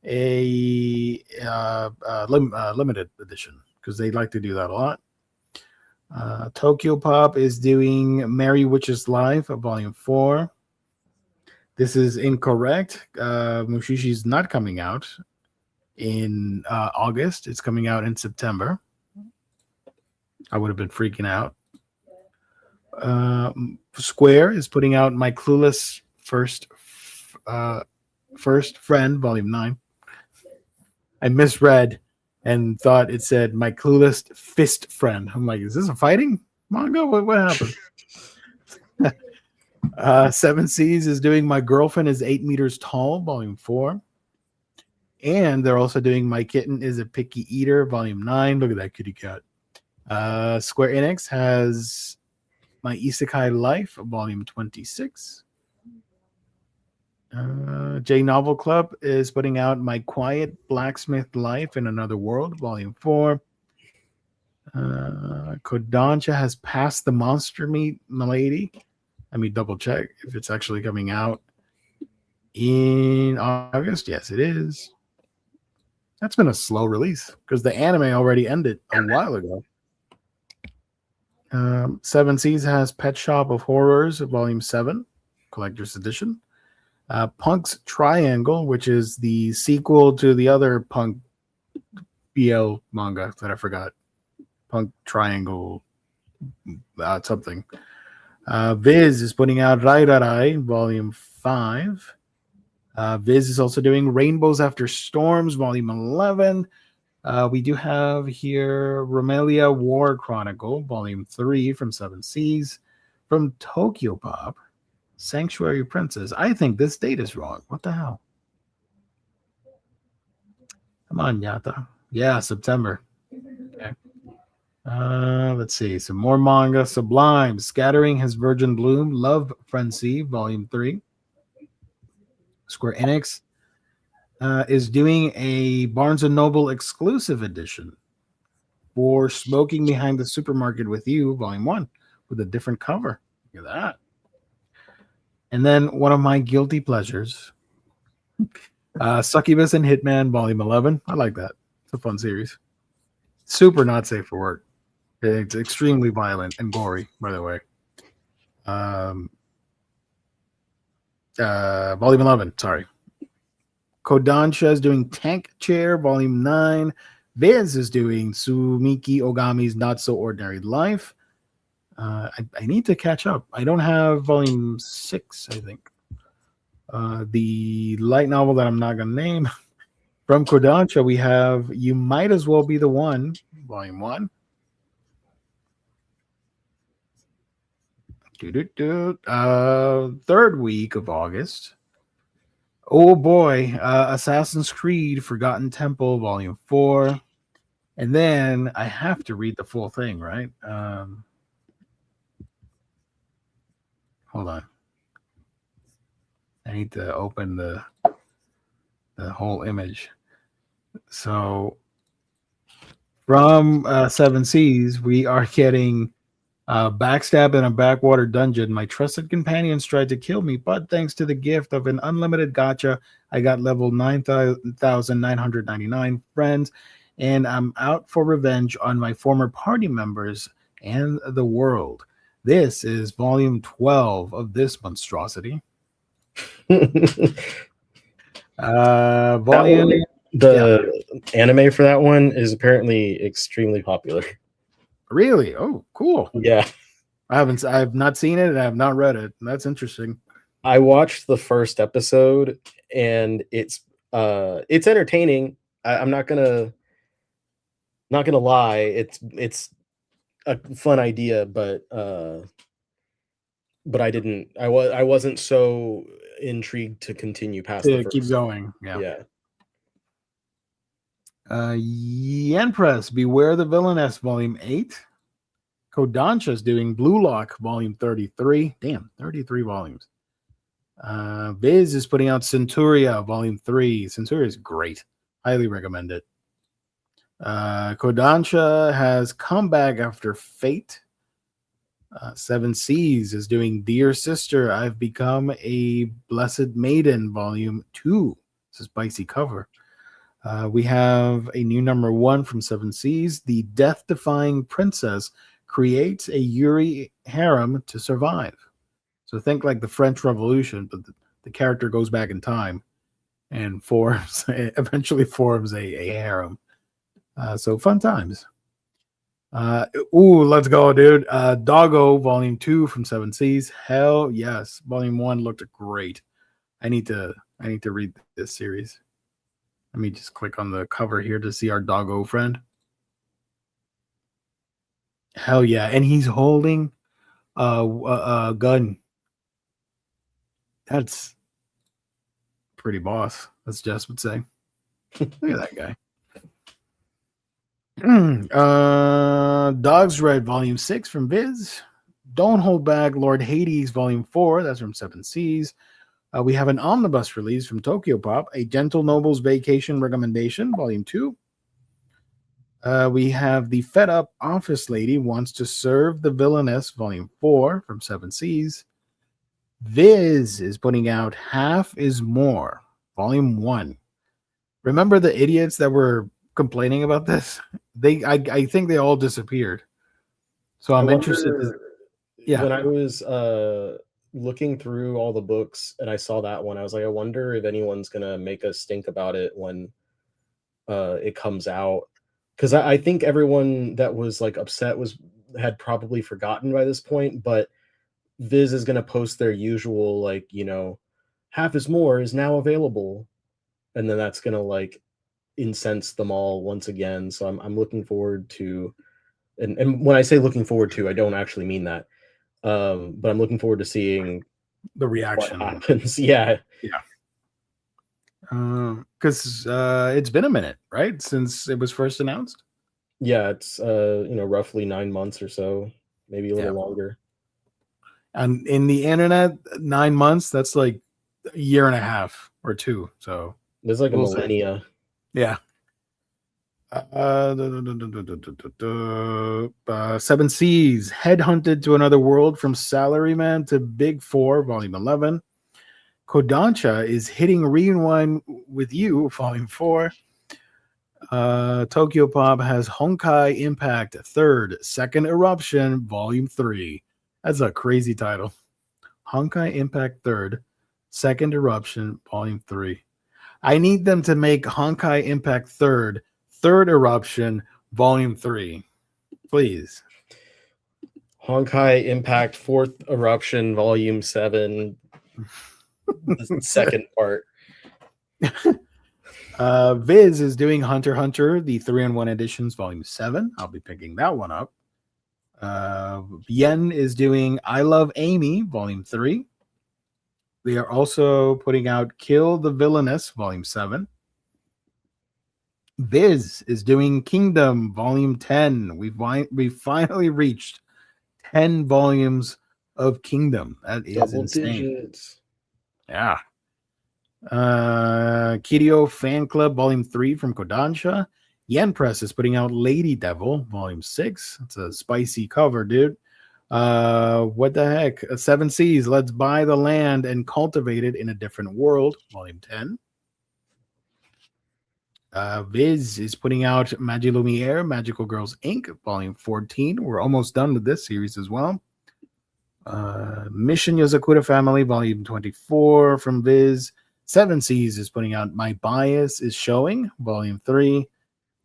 a limited edition because they like to do that a lot. Tokyo Pop is doing Mary Witch's Life, Volume 4. This is incorrect. Mushishi's not coming out in August. It's coming out in September. I would have been freaking out. Square is putting out My Clueless First Friend, Volume 9. I misread and thought it said My Clueless Fist Friend. I'm like, is this a fighting manga? What happened? Seven Seas is doing My Girlfriend is 8 Meters Tall, Volume 4. And they're also doing My Kitten is a Picky Eater, Volume 9. Look at that kitty cat. Square Enix has My Isekai Life, Volume 26. J Novel Club is putting out My Quiet Blacksmith Life in Another World, Volume 4. Kodansha has Passed the Monster Meat Milady. Let me double check if it's actually coming out in August. Yes, it is. That's been a slow release because the anime already ended a while ago. Seven Seas has Pet Shop of Horrors, Volume 7, Collector's Edition. Punk's Triangle, which is the sequel to the other Punk BL manga that I forgot. Punk Triangle something. Viz is putting out Rai Rai, Volume 5. Viz is also doing Rainbows After Storms, Volume 11. We do have here Romelia War Chronicle, Volume 3 from Seven Seas. From Tokyo Pop, Sanctuary Princess. I think this date is wrong. What the hell? Come on, Yata. Yeah, September. Okay. Let's see. Some more manga. Sublime, Scattering His Virgin Bloom, Love Frenzy, Volume 3. Square Enix is doing a Barnes & Noble exclusive edition for Smoking Behind the Supermarket with You, Volume 1, with a different cover. Look at that. And then one of my guilty pleasures, Succubus and Hitman, Volume 11. I like that. It's a fun series. Super not safe for work. It's extremely violent and gory, by the way. Volume 11, sorry. Kodansha is doing Tank Chair, Volume 9. Viz is doing Sumiki Ogami's Not So Ordinary Life. I need to catch up. I don't have Volume 6, I think. The light novel that I'm not going to name. From Kodansha, we have You Might As Well Be the One, Volume 1. Third week of August. Oh boy, Assassin's Creed Forgotten Temple, Volume 4. And then I have to read the full thing, right? Hold on. I need to open the whole image. So from Seven Seas, we are getting backstab in a backwater dungeon. My trusted companions tried to kill me, but thanks to the gift of an unlimited gacha, I got level 9,999 friends, and I'm out for revenge on my former party members and the world. This is volume 12 of this monstrosity. That Volume. one, Yeah. the anime for that one is apparently extremely popular. Really? Oh, cool. Yeah. I've not seen it and I have not read it. That's interesting. I watched the first episode and it's entertaining. I'm not gonna lie, it's a fun idea, but I wasn't so intrigued to continue past the To keep first. going. Yeah. Yeah. Yen Press, Beware the Villainess, Volume 8. Kodansha's doing Blue Lock, Volume 33. Damn, 33 volumes. Viz is putting out Centuria, Volume 3. Centuria is great. Highly recommend it. Kodansha has come back after Fate. Seven Seas is doing Dear Sister, I've Become a Blessed Maiden, Volume 2. It's a spicy cover. We have a new number 1 from Seven Seas. The death-defying princess creates a Yuri harem to survive. So think like the French Revolution, but the character goes back in time and eventually forms a harem. So fun times. Let's go, dude. Doggo Volume 2 from Seven Seas. Hell yes. Volume 1 looked great. I need to read this series. Let me just click on the cover here to see our doggo friend. Hell yeah. And he's holding a gun. That's pretty boss, as Jess would say. Look at that guy. Dogs Red Volume 6 from Viz. Don't Hold Back Lord Hades Volume 4. That's from Seven Seas. We have an omnibus release from Tokyo Pop, A Gentle Noble's Vacation Recommendation, Volume 2. We have The Fed Up Office Lady Wants to Serve the Villainess, Volume 4 from Seven Seas. Viz is putting out Half is More, Volume 1. Remember the idiots that were complaining about this? I think they all disappeared. So I I'm interested. Yeah. when I was looking through all the books and I saw that one, I was like, I wonder if anyone's gonna make us think about it when it comes out. Because I think everyone that was like upset had probably forgotten by this point, but Viz is gonna post their usual like, half is more is now available. And then that's gonna like incense them all once again. So I'm looking forward to and when I say looking forward to, I don't actually mean that. But I'm looking forward to seeing The what reaction. happens. Yeah. Yeah. Because it's been a minute, right? Since it was first announced. Yeah, it's roughly 9 months or so, maybe a little longer. And in the internet, 9 months, that's like a year and a half or two. So There's like a we'll see. millennia. Yeah. Seven Seas, Headhunted to Another World from Salaryman to Big Four, Volume 11. Kodansha is Hitting Rewind with You, Volume 4. Tokyo Pop has Honkai Impact, Third, Second Eruption, Volume 3. That's a crazy title. Honkai Impact Third, Second Eruption, Volume 3. I need them to make Honkai Impact Third, Third Eruption, Volume 3. Please. Honkai Impact Fourth Eruption Volume 7, the second part. Viz is doing Hunter x Hunter, the 3-in-1 editions, Volume 7. I'll be picking that one up. Yen is doing I Love Amy, Volume 3. They are also putting out Kill the Villainess, Volume 7. Viz is doing Kingdom, Volume 10. We've finally reached 10 volumes of Kingdom. That is Double insane. digits. Yeah. Kirio Fan Club, Volume 3 from Kodansha. Yen Press is putting out Lady Devil, Volume 6. It's a spicy cover, dude. What the heck? Seven Seas, Let's Buy the Land and Cultivate It in a Different World, Volume 10. Viz is putting out Magie Lumiere, Magical Girls Inc., Volume 14. We're almost done with this series as well. Mission Yozakura Family, Volume 24 from Viz. Seven Seas is putting out My Bias is Showing, Volume 3.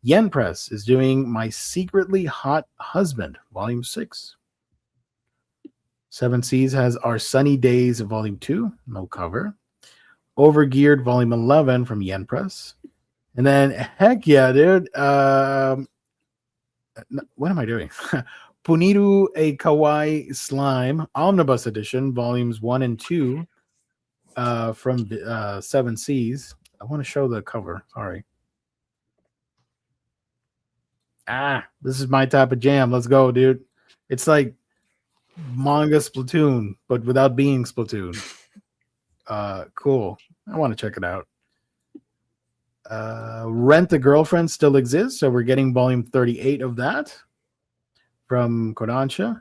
Yen Press is doing My Secretly Hot Husband, Volume 6. Seven Seas has Our Sunny Days, Volume 2, no cover. Overgeared, Volume 11 from Yen Press. And then, heck yeah, dude. What am I doing? Puniru a Kawaii Slime, Omnibus Edition, Volumes 1 and 2 from Seven Seas. I want to show the cover. Sorry. This is my type of jam. Let's go, dude. It's like manga Splatoon, but without being Splatoon. Cool. I want to check it out. Rent a Girlfriend still exists, so we're getting volume 38 of that from Kodansha.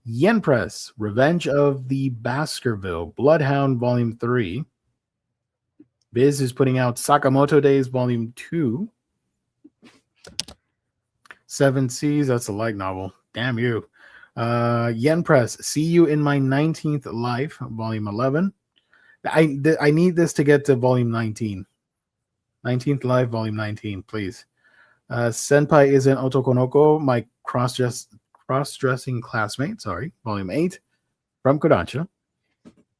Yen Press, Revenge of the Baskerville, Bloodhound Volume 3. Viz is putting out Sakamoto Days Volume 2. Seven Seas, that's a light novel. Damn you. Yen Press, See You in My 19th Life, Volume 11. I need this to get to Volume 19. 19th Life, Volume 19, please. Senpai Isn't Otokonoko, My Cross-Dressing Classmate, Volume 8 from Kodansha.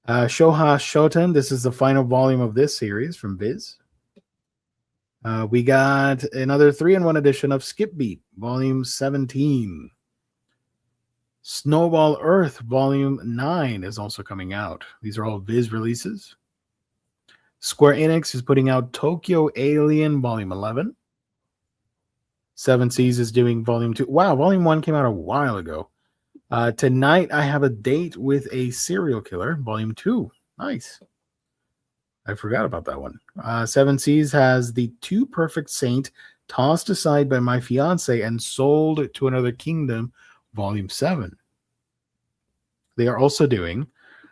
Shoha Shoten, this is the final volume of this series from Viz. We got another 3-in-1 edition of Skip Beat, Volume 17. Snowball Earth, Volume 9 is also coming out. These are all Viz releases. Square Enix is putting out Tokyo Alien, Volume 11. Seven Seas is doing Volume 2. Wow, Volume 1 came out a while ago. Tonight, I Have a Date with a Serial Killer, Volume 2. Nice. I forgot about that one. Seven Seas has The Too Perfect Saint, Tossed Aside by My Fiancé and Sold to Another Kingdom, Volume 7. They are also doing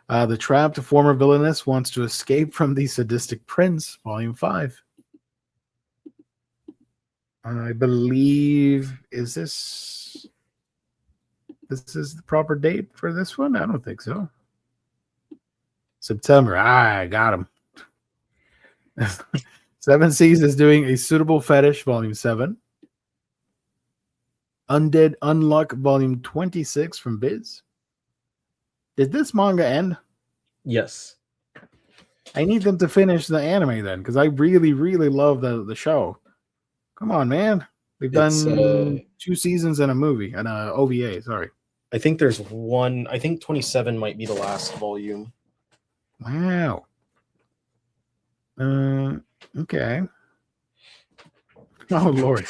The Trapped Former Villainess Wants to Escape from the Sadistic Prince, Volume 5. I believe, is this is the proper date for this one? I don't think so. September. I got him. Seven Seas is doing A Suitable Fetish, Volume 7. Undead Unluck, Volume 26 from Viz. Did this manga end? Yes. I need them to finish the anime then, because I really, really love the show. Come on, man. They've done 2 seasons and a movie, and a OVA, sorry. I think there's one. I think 27 might be the last volume. Wow. Okay. Oh, Lord.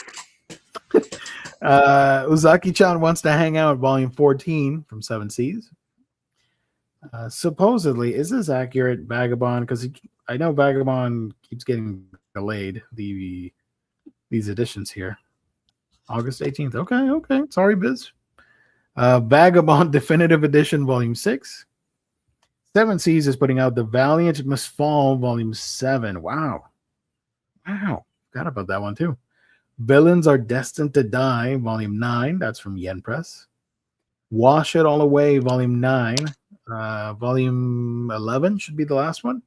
Uzaki-chan Wants to Hang Out, Volume 14 from Seven Seas. Supposedly, is this accurate, Vagabond? Because I know Vagabond keeps getting delayed, these editions here. August 18th. Okay. Sorry, Biz. Vagabond Definitive Edition, Volume 6. Seven Seas is putting out The Valiant Must Fall, Volume 7. Wow. Forgot about that one, too. Villains Are Destined to Die, Volume 9. That's from Yen Press. Wash It All Away, Volume 9. Volume 11 should be the last one.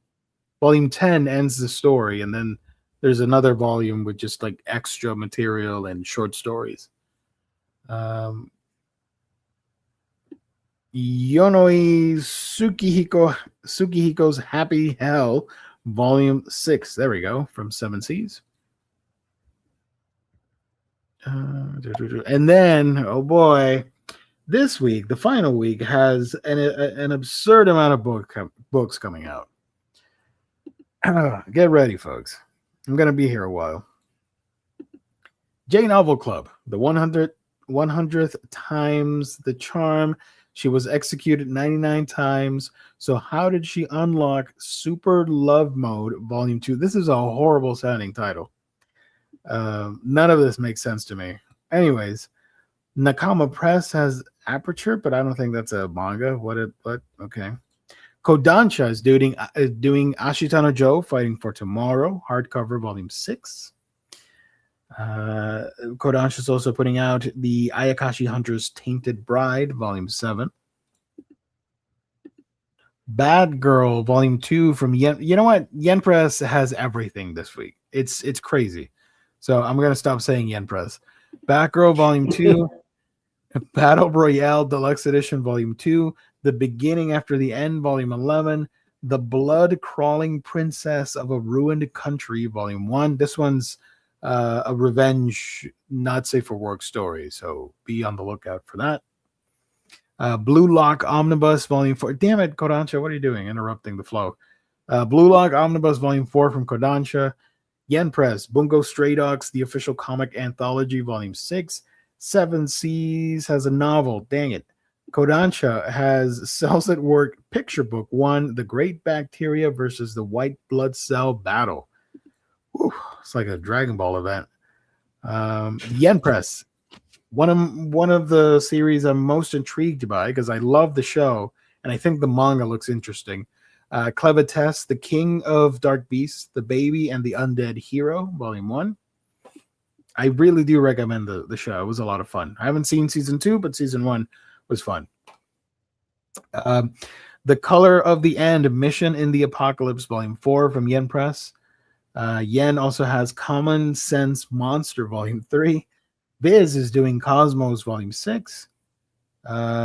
Volume 10 ends the story, and then there's another volume with just like extra material and short stories. Yonoi Tsukihiko's Happy Hell, Volume 6. There we go, from Seven Seas. And then, oh boy, this week, the final week, has an absurd amount of books coming out. Get ready, folks. I'm going to be here a while. J Novel Club, the 100th times the charm. She was executed 99 times. So how did she unlock Super Love Mode, Volume 2? This is a horrible sounding title. None of this makes sense to me. Anyways, Nakama Press has Aperture, but I don't think that's a manga. What? Okay. Kodansha is doing Ashitano Joe, Fighting for Tomorrow, hardcover, Volume 6. Kodansha is also putting out the Ayakashi Hunter's Tainted Bride, Volume 7. Bad Girl Volume 2 from Yen. You know what? Yen Press has everything this week. It's crazy. So I'm gonna stop saying Yen Press. Batgirl Volume 2, Battle Royale Deluxe Edition Volume 2, The Beginning After the End Volume 11, The Blood Crawling Princess of a Ruined Country Volume 1. This one's a revenge, not safe for work story. So be on the lookout for that. Blue Lock Omnibus Volume 4. Damn it, Kodansha, what are you doing? Interrupting the flow. Blue Lock Omnibus Volume 4 from Kodansha. Yen Press, Bungo Stray Dogs, The Official Comic Anthology Volume 6. Seven Seas has a novel. Dang it. Kodansha has Cells at Work Picture Book 1, The Great Bacteria versus the White Blood Cell Battle. Whew, it's like a Dragon Ball event. Yen Press, one of the series I'm most intrigued by because I love the show and I think the manga looks interesting. Clevites, The King of Dark Beasts, The Baby and the Undead Hero, Volume 1. I really do recommend the show. It was a lot of fun. I haven't seen season 2, but season 1 was fun. The Color of the End, Mission in the Apocalypse, Volume 4 from Yen Press. Yen also has Common Sense Monster, Volume 3. Viz is doing Cosmos, Volume 6.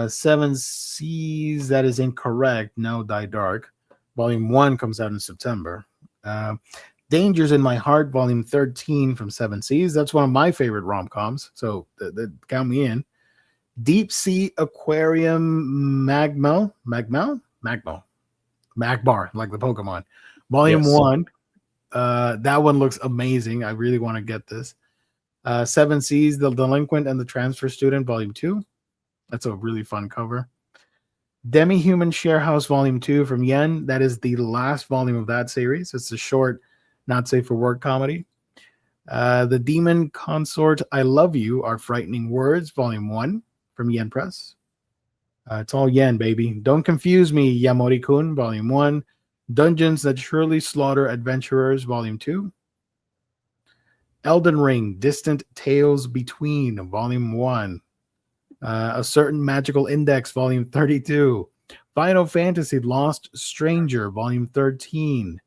Seven Seas, that is incorrect. No, Die Dark. Volume 1 comes out in September. Dangers in My Heart, Volume 13 from Seven Seas. That's one of my favorite rom-coms, so count me in. Deep Sea Aquarium Magmar, like the Pokemon. Volume Yes. 1. That one looks amazing. I really want to get this. Seven Seas, The Delinquent and the Transfer Student, Volume 2. That's a really fun cover. Demi-Human Sharehouse, Volume 2 from Yen. That is the last volume of that series. It's a short, not safe for work comedy. The Demon Consort, I Love You, Are Frightening Words, Volume 1 from Yen Press. It's all Yen, baby. Don't Confuse Me, Yamori-kun, Volume 1. Dungeons That Surely Slaughter Adventurers, Volume 2. Elden Ring, Distant Tales Between, Volume 1. A Certain Magical Index, Volume 32. Final Fantasy Lost Stranger, Volume 13.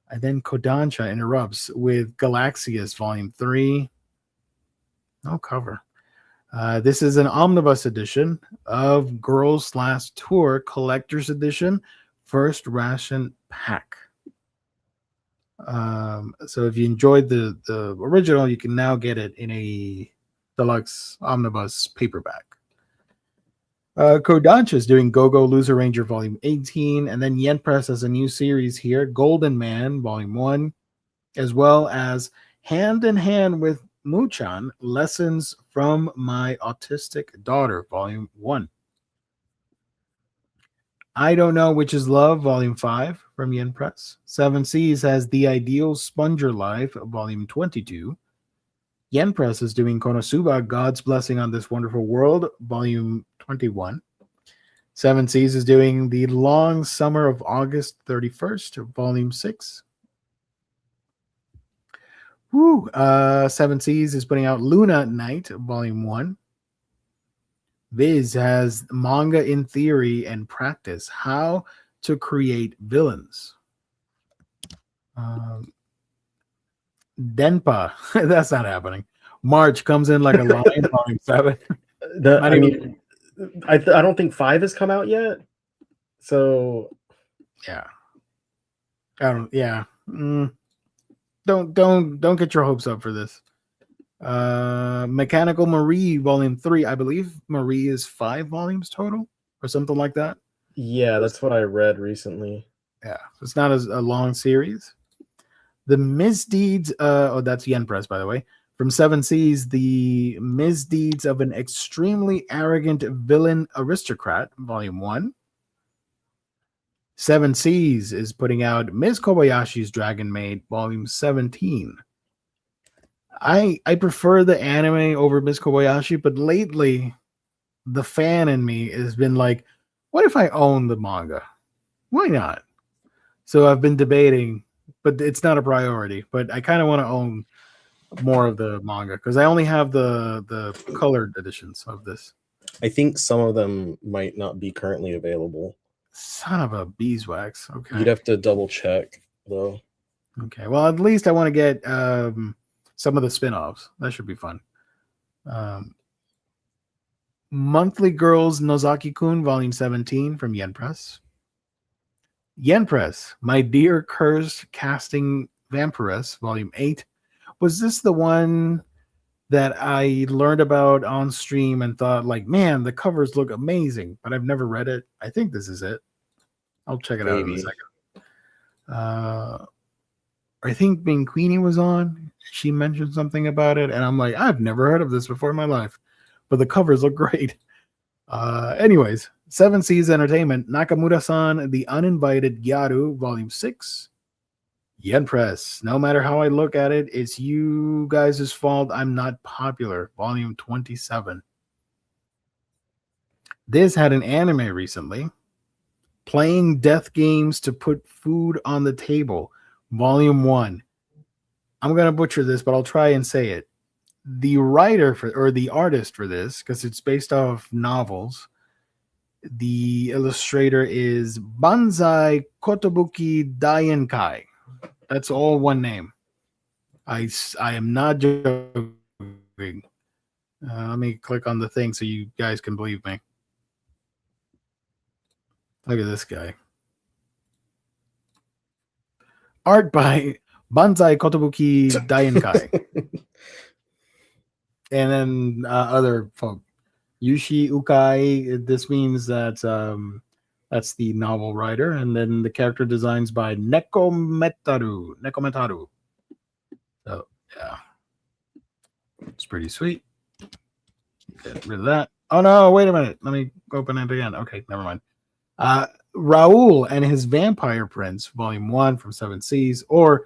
And then Kodansha interrupts with Galaxius, Volume 3. No cover. This is an omnibus edition of Girls Last Tour Collector's Edition, First Ration Pack. So if you enjoyed the original, you can now get it in a deluxe omnibus paperback. Kodansha is doing Go-Go Loser Ranger Volume 18, and then Yen Press has a new series here, Golden Man Volume 1, as well as Hand in Hand with Muchan, Lessons from My Autistic Daughter, Volume 1. I Don't Know Which Is Love, Volume 5 from Yen Press. Seven Seas has The Ideal Sponger Life, Volume 22. Yen Press is doing Konosuba, God's Blessing on This Wonderful World, Volume 21. Seven Seas is doing The Long Summer of August 31st, Volume 6. Woo! Seven Seas is putting out Luna Night, Volume 1. Viz has Manga in Theory and Practice, How to Create Villains. Denpa, that's not happening. March comes in like a lion, Volume 7. I don't think 5 has come out yet. So yeah. Don't get your hopes up for this. Mechanical Marie Volume 3. I believe Marie is 5 volumes total or something like that. Yeah, that's what I read recently. Yeah, it's not as a long series. The Misdeeds, that's Yen Press, by the way, from Seven Seas, The Misdeeds of an Extremely Arrogant Villain Aristocrat, Volume 1. Seven Seas is putting out Ms. Kobayashi's Dragon Maid, Volume 17. I prefer the anime over Ms. Kobayashi, but lately the fan in me has been like, what if I own the manga? Why not? So I've been debating, but it's not a priority. But I kind of want to own more of the manga because I only have the colored editions of this. I think some of them might not be currently available. Son of a beeswax. Okay. You'd have to double check though. Okay. Well, at least I want to get some of the spin-offs. That should be fun. Monthly Girls Nozaki-kun, Volume 17 from Yen Press. Yen Press, My Dear Cursed Casting Vampiress, Volume 8. Was this the one that I learned about on stream and thought, like, man, the covers look amazing, but I've never read it? I think this is it. I'll check it out in a second. I think Bing Queenie was on. She mentioned something about it, and I'm like, I've never heard of this before in my life, but the covers look great. Anyways, Seven Seas Entertainment, Nakamura-san, The Uninvited Gyaru, Volume 6. Yen Press, no matter how I look at it, it's you guys' fault I'm not popular, Volume 27. This had an anime recently. Playing Death Games to Put Food on the Table, Volume 1. I'm going to butcher this, but I'll try and say it. The writer or the artist for this, because it's based off novels, the illustrator is Banzai Kotobuki Dayenkai. That's all one name. I am not joking. Let me click on the thing so you guys can believe me. Look at this guy. Art by Banzai Kotobuki Dayenkai. And then other folk. Yushi Ukai. This means that that's the novel writer. And then the character designs by Nekometaru. So, yeah. It's pretty sweet. Get rid of that. Oh, no, wait a minute. Let me open it again. Okay, never mind. Raul and His Vampire Prince, Volume 1 from Seven Seas, or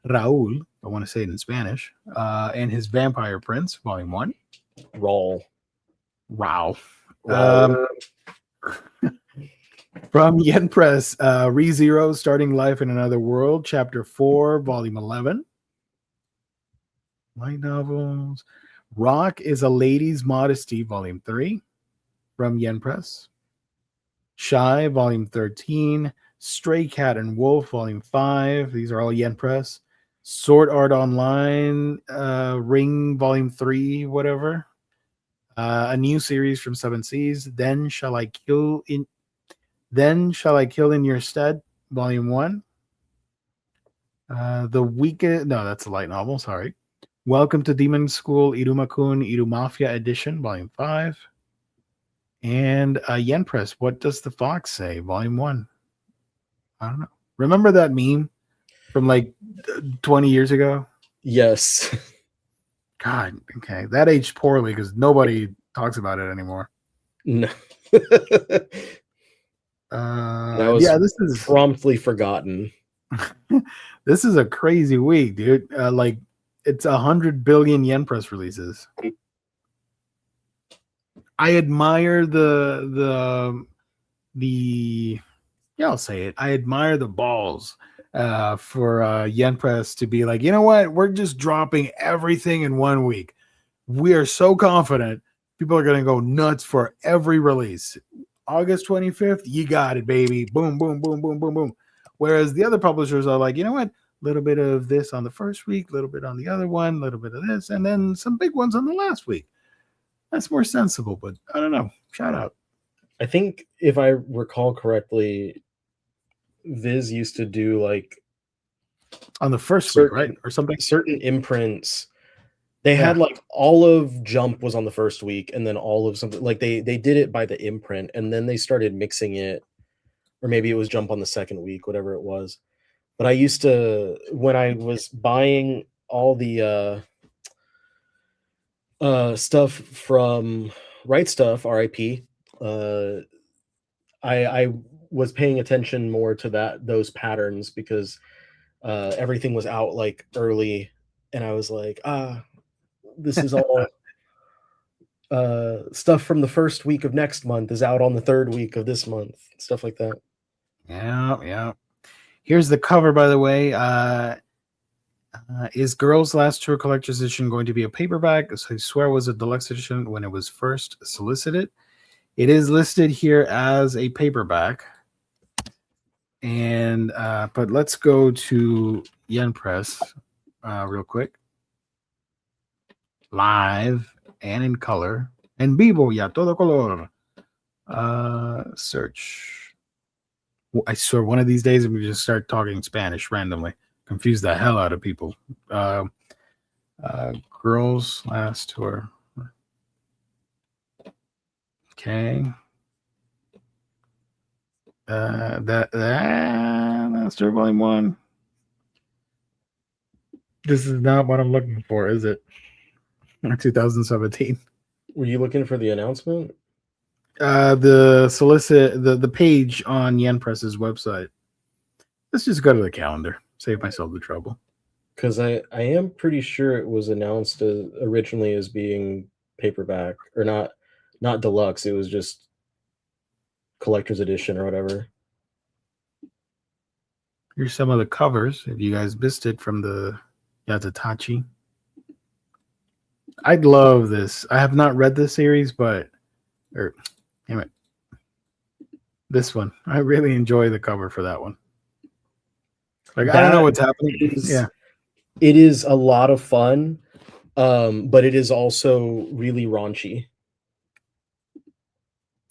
Raul, I want to say it in Spanish, and His Vampire Prince, Volume 1. Roll. Wow. From Yen Press, ReZero, Starting Life in Another World, Chapter 4, Volume 11. Light novels. Rock is a Lady's Modesty, Volume 3, from Yen Press. Shy, Volume 13. Stray Cat and Wolf, Volume 5. These are all Yen Press. Sword Art Online, Ring, Volume 3, whatever. A new series from Seven Seas. Then Shall I Kill in Your Stead, Volume 1. The Weekend, no, that's a light novel, sorry. Welcome to Demon School, Iruma-kun, Irumafia Edition, Volume 5. And Yen Press, What Does the Fox Say, Volume 1. I don't know. Remember that meme from like 20 years ago? Yes. God, okay. That aged poorly because nobody talks about it anymore. No. Yeah, this is promptly forgotten. This is a crazy week, dude. Like it's 100 billion Yen Press releases. I admire the yeah, I'll say it. I admire the balls for Yen Press to be like, you know what? We're just dropping everything in 1 week. We are so confident people are going to go nuts for every release. August 25th, you got it, baby. Boom, boom, boom, boom, boom, boom. Whereas the other publishers are like, you know what? A little bit of this on the first week, a little bit on the other one, a little bit of this, and then some big ones on the last week. That's more sensible, but I don't know. Shout out. I think if I recall correctly, Viz used to do like on the first week, right? Or something. Certain imprints. They had like all of Jump was on the first week, and then all of something like they did it by the imprint, and then they started mixing it, or maybe it was Jump on the second week, whatever it was. But I used to, when I was buying all the stuff from Right Stuff, RIP, I was paying attention more to those patterns because everything was out like early, and I was like, this is all stuff from the first week of next month is out on the third week of this month, stuff like that. Yeah. Here's the cover, by the way. Is Girls Last Tour Collector's Edition going to be a paperback? So I swear it was a deluxe edition when it was first solicited. It is listed here as a paperback. And but let's go to Yen Press real quick, live and in color, en vivo y a todo color. Search. I swear, one of these days I'm gonna just start talking Spanish randomly, confuse the hell out of people. Uh, Girls last tour. Okay. That's tour volume 1. This is not what I'm looking for, is it? 2017. Were you looking for the announcement? The page on Yen Press's website. Let's just go to the calendar. Save myself the trouble. Because I am pretty sure it was announced originally as being paperback, or not deluxe. It was just collector's edition or whatever. Here's some of the covers. If you guys missed it from the Yatatachi. I'd love this. I have not read this series, but damn it. This one. I really enjoy the cover for that one. Like, I don't know what's happening. It is a lot of fun, but it is also really raunchy.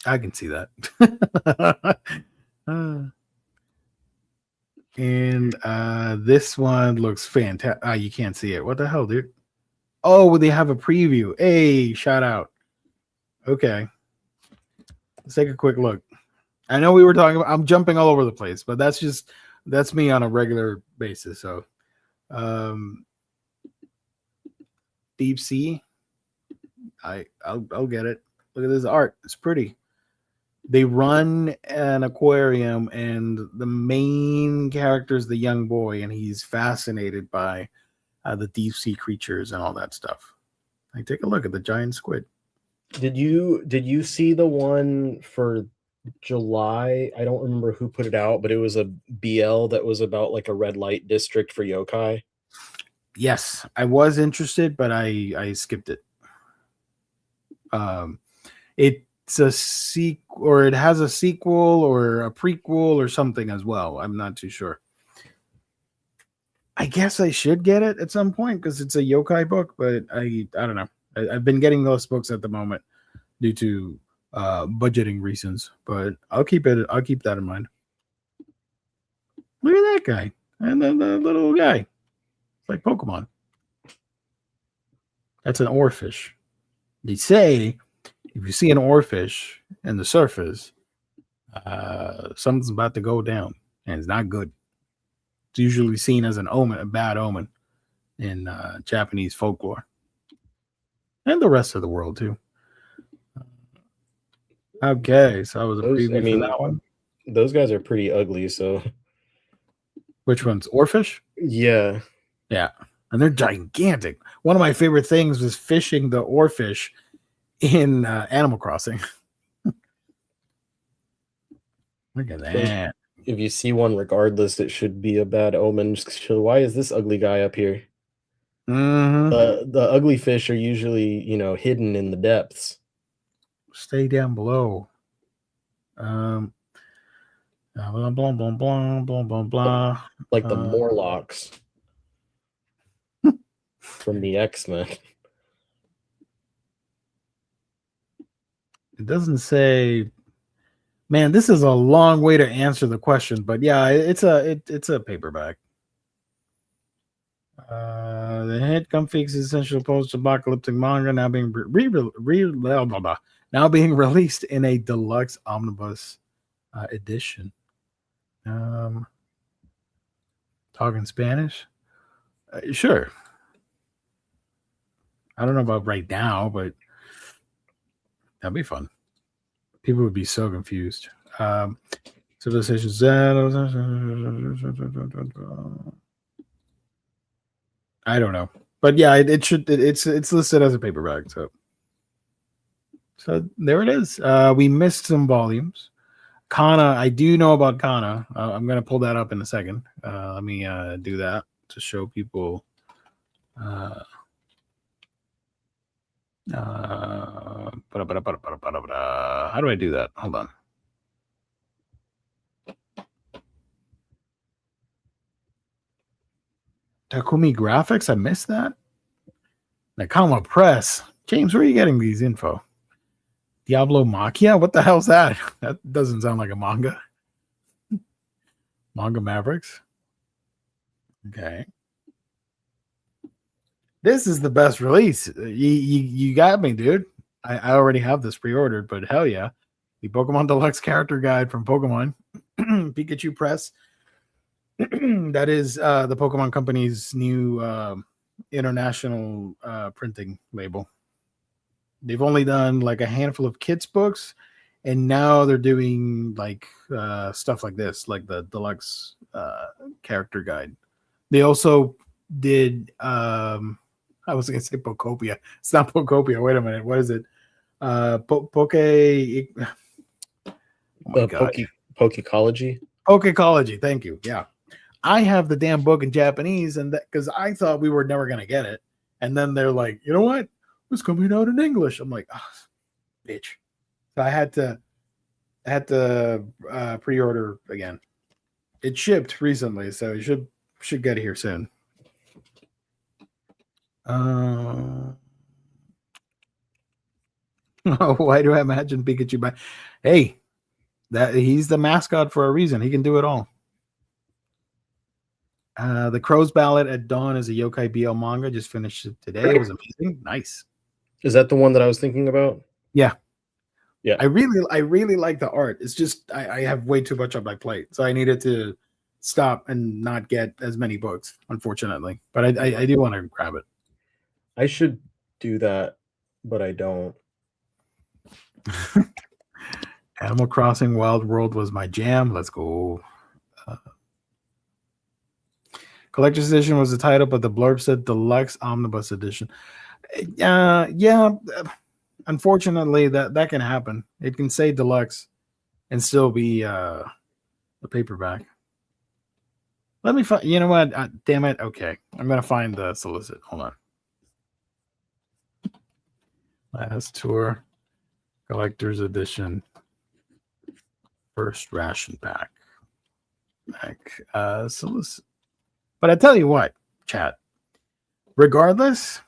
I can see that. And this one looks fantastic. You can't see it. What the hell, dude? Oh, they have a preview. Hey, shout out. Okay. Let's take a quick look. I know we were talking about, I'm jumping all over the place, but that's me on a regular basis. So Deep Sea. I'll get it. Look at this art. It's pretty. They run an aquarium, and the main character is the young boy, and he's fascinated by the deep sea creatures and all that stuff. Like, take a look at the giant squid. Did you see the one for July? I don't remember who put it out, but it was a BL that was about like a red light district for yokai. Yes, I was interested, but I skipped it. It's a sequel, or it has a sequel or a prequel or something as well. I'm not too sure. I guess I should get it at some point because it's a yokai book, but I don't know. I've been getting those books at the moment due to budgeting reasons, but I'll keep that in mind. Look at that guy and then the little guy. It's like Pokemon. That's an oarfish. They say if you see an oarfish in the surface, something's about to go down, and it's not good. It's usually seen as an omen, a bad omen, in Japanese folklore, and the rest of the world too. Okay, so that was a preview for that one. Those guys are pretty ugly. So, which one's oarfish? Yeah, and they're gigantic. One of my favorite things was fishing the oarfish in Animal Crossing. Look at that. If you see one, regardless, it should be a bad omen. Why is this ugly guy up here? Mm-hmm. The ugly fish are usually, hidden in the depths. Stay down below. Blah, blah, blah, blah, blah, blah, blah, blah. Like the Morlocks from the X-Men. It doesn't say. Man, this is a long way to answer the question, but yeah, it's a paperback. The hit Comfix is essential post-apocalyptic manga now being now being released in a deluxe omnibus edition. Talking Spanish? Sure. I don't know about right now, but that'd be fun. People would be so confused. Civilization Z. I don't know, but yeah, it's listed as a paperback. So there it is. We missed some volumes. Kana, I do know about Kana. I'm gonna pull that up in a second. Let me do that to show people. How do I do that? Hold on. Takumi Graphics. I missed that. Nakama Press. James, where are you getting these info? Diablo Machia? What the hell's that? That doesn't sound like a manga. Manga Mavericks. Okay. This is the best release. You got me, dude. I already have this pre-ordered, but hell yeah. The Pokemon Deluxe Character Guide from Pokemon. Pikachu Press. That is the Pokemon Company's new international printing label. They've only done like a handful of kids books, and now they're doing like stuff like this, like the deluxe character guide. They also did I was gonna say Pokopia. It's not Pokopia. Wait a minute. What is it? Poke oh my god. Pokecology. Pokecology, thank you. Yeah. I have the damn book in Japanese, and that because I thought we were never gonna get it. And then they're like, you know what? It's coming out in English. I'm like, oh, bitch. So I had to pre-order again. It shipped recently, so you should get it here soon. Why do I imagine Pikachu by hey, that he's the mascot for a reason. He can do it all. The Crow's Ballad at Dawn is a Yokai BL manga. Just finished it today. It was amazing. Nice. Is that the one that I was thinking about? Yeah. Yeah. I really like the art. It's just I have way too much on my plate. So I needed to stop and not get as many books, unfortunately. But I do want to grab it. I should do that, but I don't. Animal Crossing Wild World was my jam. Let's go. Collector's Edition was the title, but the blurb said Deluxe Omnibus Edition. Yeah. Unfortunately, that can happen. It can say Deluxe and still be a paperback. Let me find. You know what? Damn it. Okay, I'm gonna find the solicit. Hold on. Last Tour Collector's Edition. First ration pack. Solicit. But I tell you what, chat. Regardless,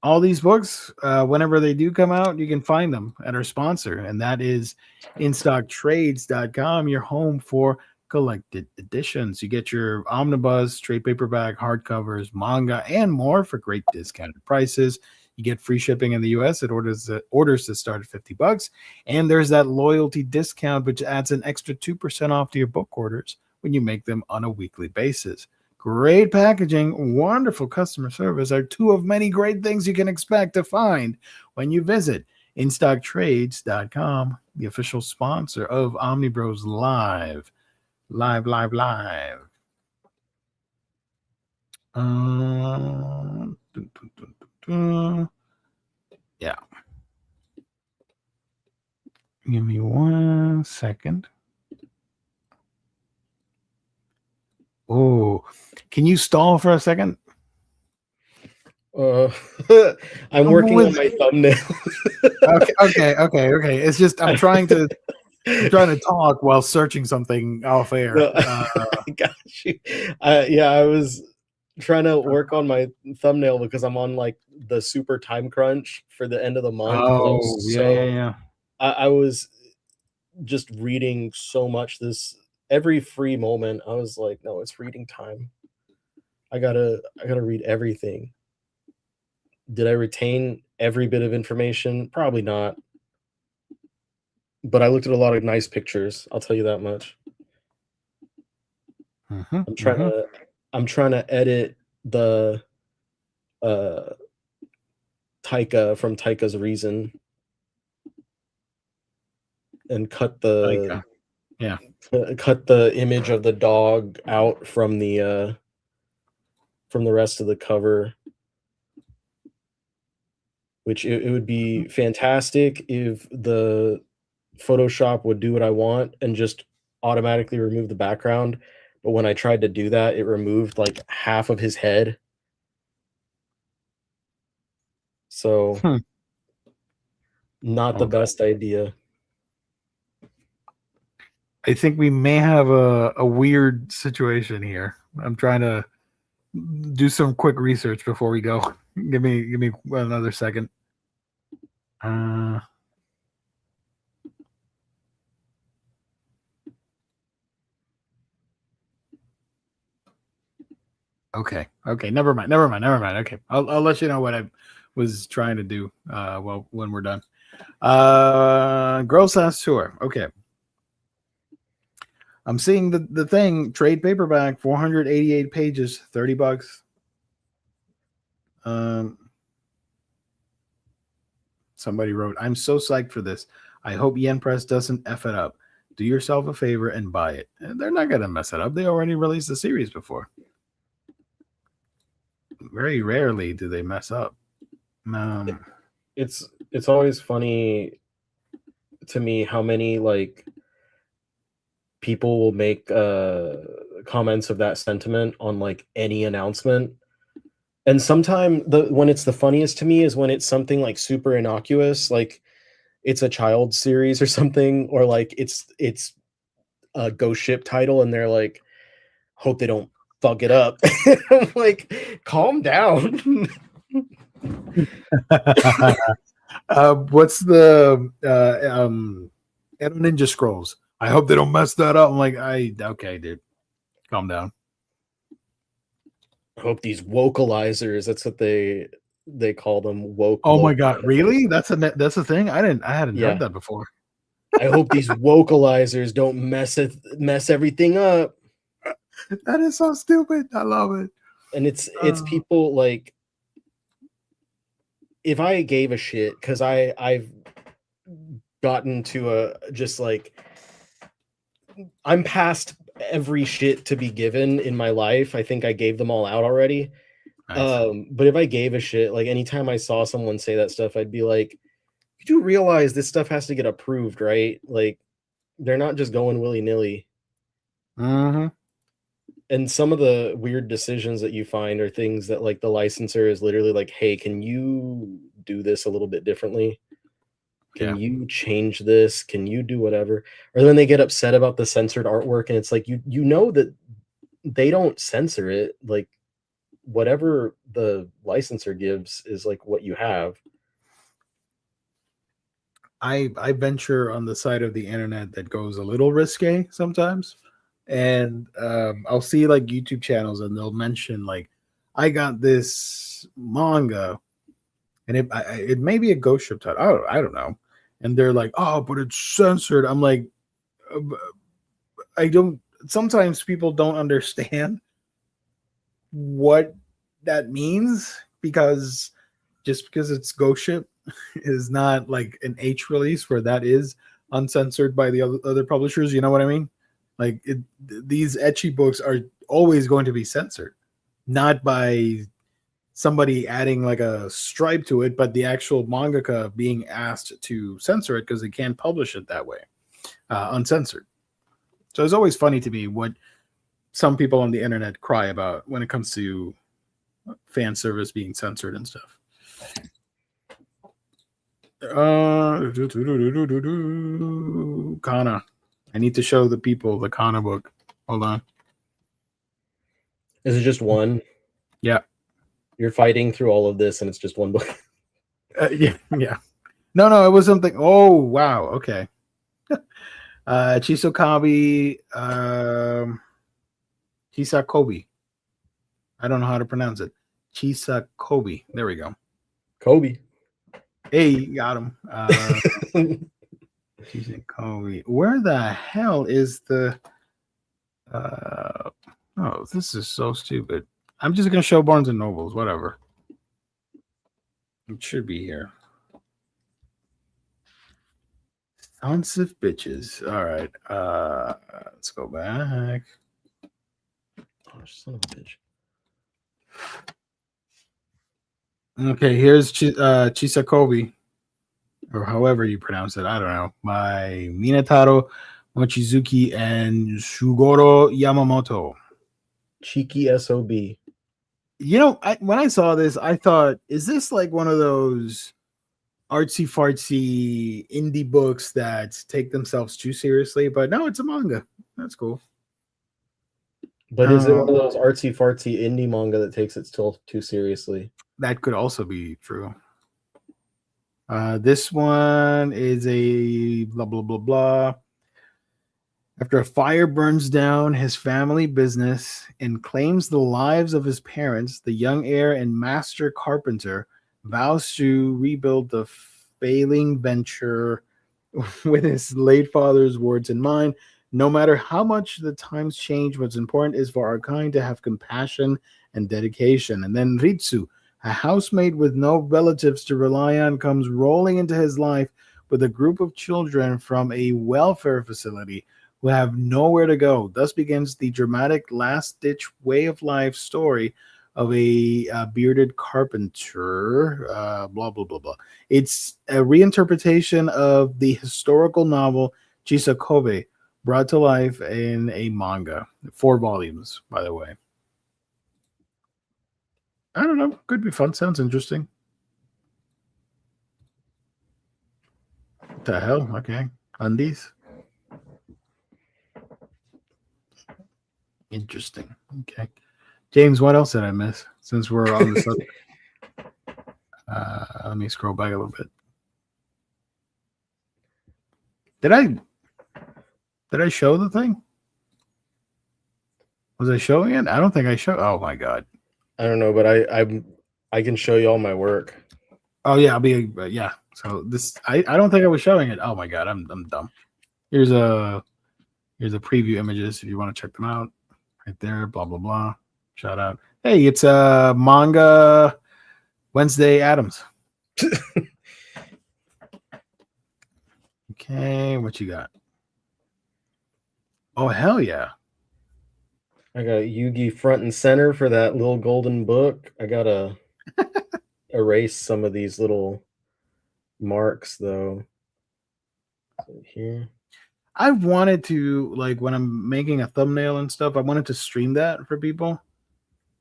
all these books, whenever they do come out, you can find them at our sponsor, and that is InStockTrades.com, your home for collected editions. You get your omnibus, trade paperback, hardcovers, manga, and more for great discounted prices. You get free shipping in the US at orders that start at $50. And there's that loyalty discount, which adds an extra 2% off to your book orders when you make them on a weekly basis. Great packaging, wonderful customer service are two of many great things you can expect to find when you visit InStockTrades.com, the official sponsor of OmniBros Live. Yeah. Give me 1 second. Oh, can you stall for a second? I'm working on my thumbnail. Okay. It's just I'm trying to talk while searching something off air. No, I got you. I was trying to work on my thumbnail because I'm on like the super time crunch for the end of the month. Oh, yeah. I was just reading so much every free moment. I was like, no, it's reading time. I gotta read everything. Did I retain every bit of information? Probably not. But I looked at a lot of nice pictures. I'll tell you that much. I'm trying to edit the Taika from Taika's Reason and cut the image of the dog out from the rest of the cover, which it would be fantastic if the Photoshop would do what I want and just automatically remove the background. But when I tried to do that, it removed like half of his head. So not the best idea. I think we may have a weird situation here. I'm trying to do some quick research before we go. Give me another second. Uh, okay. Never mind. Okay, I'll let you know what I was trying to do. Well, when we're done. Girls Last Tour. Okay, I'm seeing the thing trade paperback, 488 pages, $30. Um, Somebody wrote, "I'm so psyched for this. I hope Yen Press doesn't f it up. Do yourself a favor and buy it." And they're not gonna mess it up. They already released the series before. Very rarely do they mess up. It's always funny to me how many like people will make comments of that sentiment on like any announcement. And sometimes when it's the funniest to me is when it's something like super innocuous, like it's a child series or something, or like it's a ghost ship title, and they're like, hope they don't fuck it up. I'm like, calm down. What's the Edo Ninja Scrolls? I hope they don't mess that up. I'm like, okay, dude, calm down. I hope these vocalizers, that's what they call them, woke. Oh my god, really? That's a thing? I hadn't Yeah. heard that before. I hope these vocalizers don't mess everything up. That is so stupid. I love it. And it's people like, if I gave a shit, because I've gotten to a just like, I'm past every shit to be given in my life. I think I gave them all out already. Nice. But if I gave a shit, like anytime I saw someone say that stuff, I'd be like, you do realize this stuff has to get approved, right? Like, they're not just going willy-nilly. Mm-hmm. And some of the weird decisions that you find are things that like the licensor is literally like, hey, can you do this a little bit differently? Can you change this? Can you do whatever? Or when they get upset about the censored artwork, and it's like, you know that they don't censor it. Like, whatever the licensor gives is like what you have. I venture on the side of the internet that goes a little risque sometimes, and I'll see like YouTube channels and they'll mention like, I got this manga, and it may be a ghost ship title. I don't know, and they're like, oh, but it's censored. I'm like, I don't. Sometimes people don't understand what that means, because just because it's ghost ship is not like an H release where that is uncensored by the other publishers. You know what I mean? Like these ecchi books are always going to be censored, not by somebody adding like a stripe to it, but the actual mangaka being asked to censor it because they can't publish it that way, uncensored. So it's always funny to me what some people on the internet cry about when it comes to fan service being censored and stuff. Kana. I need to show the people the Kana book. Hold on. Is it just one? Yeah. You're fighting through all of this and it's just one book. Yeah. No, it was something. Oh, wow. Okay. Chisokabi, Chisakobi. I don't know how to pronounce it. Chisakobi. There we go. Kobe. Hey, got him. Chisakobi. Where the hell is the? Oh, this is so stupid. I'm just gonna show Barnes and Nobles. Whatever. It should be here. Sons of bitches. All right. Let's go back. Oh, son of a bitch. Okay, here's Chisakobi, or however you pronounce it. I don't know. By Minataro Mochizuki and Shugoro Yamamoto. Cheeky SOB. You know, when I saw this, I thought, is this like one of those artsy fartsy indie books that take themselves too seriously? But no, it's a manga. That's cool. But is it one of those artsy fartsy indie manga that takes itself too seriously? That could also be true. This one is a blah blah blah blah. After a fire burns down his family business and claims the lives of his parents, the young heir and master carpenter vows to rebuild the failing venture with his late father's words in mind. No matter how much the times change, what's important is for our kind to have compassion and dedication. And then Ritsu, a housemaid with no relatives to rely on, comes rolling into his life with a group of children from a welfare facility who have nowhere to go. Thus begins the dramatic last ditch way of life story of a bearded carpenter. Blah, blah, blah, blah. It's a reinterpretation of the historical novel Chisakobe, brought to life in a manga. 4 volumes, by the way. I don't know. Could be fun. Sounds interesting. What the hell? Okay. Undies. Interesting. Okay. James, what else did I miss since we're on the subject? Let me scroll back a little bit. Did I show the thing? Was I showing it? I don't think I showed. Oh my god. I don't know, but I can show you all my work. Oh yeah, I'll be yeah. So this I don't think I was showing it. Oh my god, I'm dumb. Here's a preview images if you want to check them out. Right there, blah blah blah. Shout out. Hey, it's Manga Wednesday Adams. Okay, what you got? Oh hell yeah. I got Yugi front and center for that little golden book. I gotta erase some of these little marks though. So here. I wanted to, like, when I'm making a thumbnail and stuff, I wanted to stream that for people.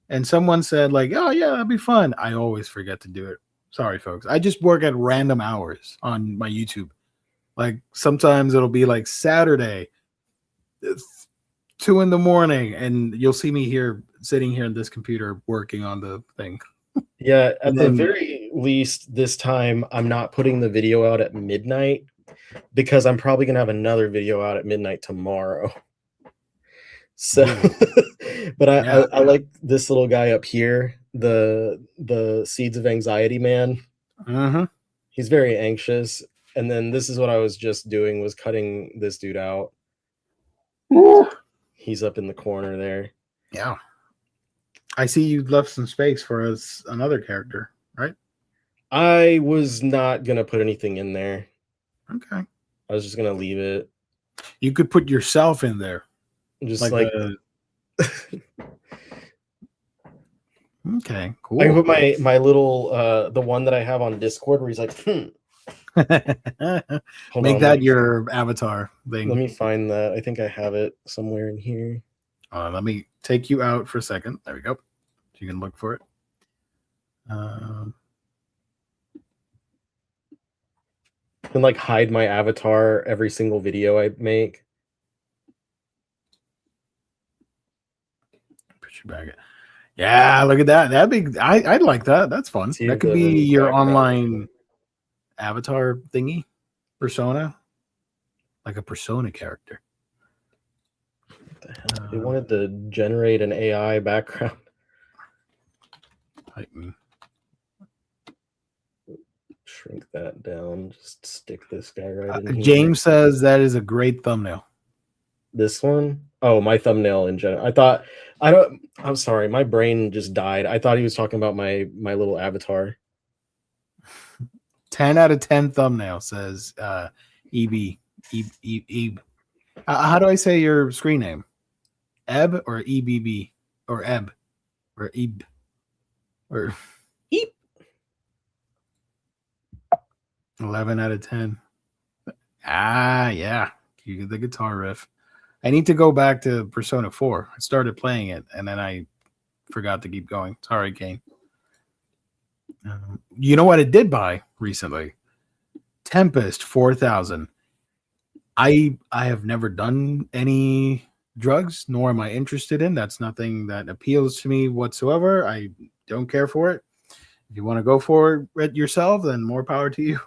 And someone said, like, oh yeah, that'd be fun. I always forget to do it. Sorry, folks. I just work at random hours on my YouTube. Like sometimes it'll be like Saturday, 2 a.m, and you'll see me here sitting here in this computer working on the thing. Yeah, at the very least, this time I'm not putting the video out at midnight because I'm probably gonna have another video out at midnight tomorrow. So, but I like this little guy up here, the Seeds of Anxiety man. Mm-hmm. He's very anxious, and then this is what I was just doing, was cutting this dude out. He's up in the corner there. Yeah. I see you left some space for another character, right? I was not gonna put anything in there. Okay. I was just gonna leave it. You could put yourself in there. Just like okay, cool. I put my little the one that I have on Discord where he's like, Make that your avatar thing. Let me find that. I think I have it somewhere in here. Let me take you out for a second. There we go. You can look for it. And like hide my avatar every single video I make. Put you back. Yeah, look at that. That'd be. I'd like that. That's fun. That could be your online avatar thingy, persona, like a persona character. What the hell? They wanted to generate an AI background. Tighten. Shrink that down. Just stick this guy right in here. James says that is a great thumbnail. This one? Oh, my thumbnail in general. I'm sorry, my brain just died. I thought he was talking about my little avatar. 10 out of 10 thumbnail, says EB. How do I say your screen name? Eb or EBB? Or Eb? Or Eb? Or Eb? 11 out of 10. Yeah. You get the guitar riff. I need to go back to Persona 4. I started playing it, and then I forgot to keep going. Sorry, Kane. You know what I did buy recently? Tempest 4000. I have never done any drugs, nor am I interested in. That's nothing that appeals to me whatsoever. I don't care for it. If you want to go for it yourself, then more power to you.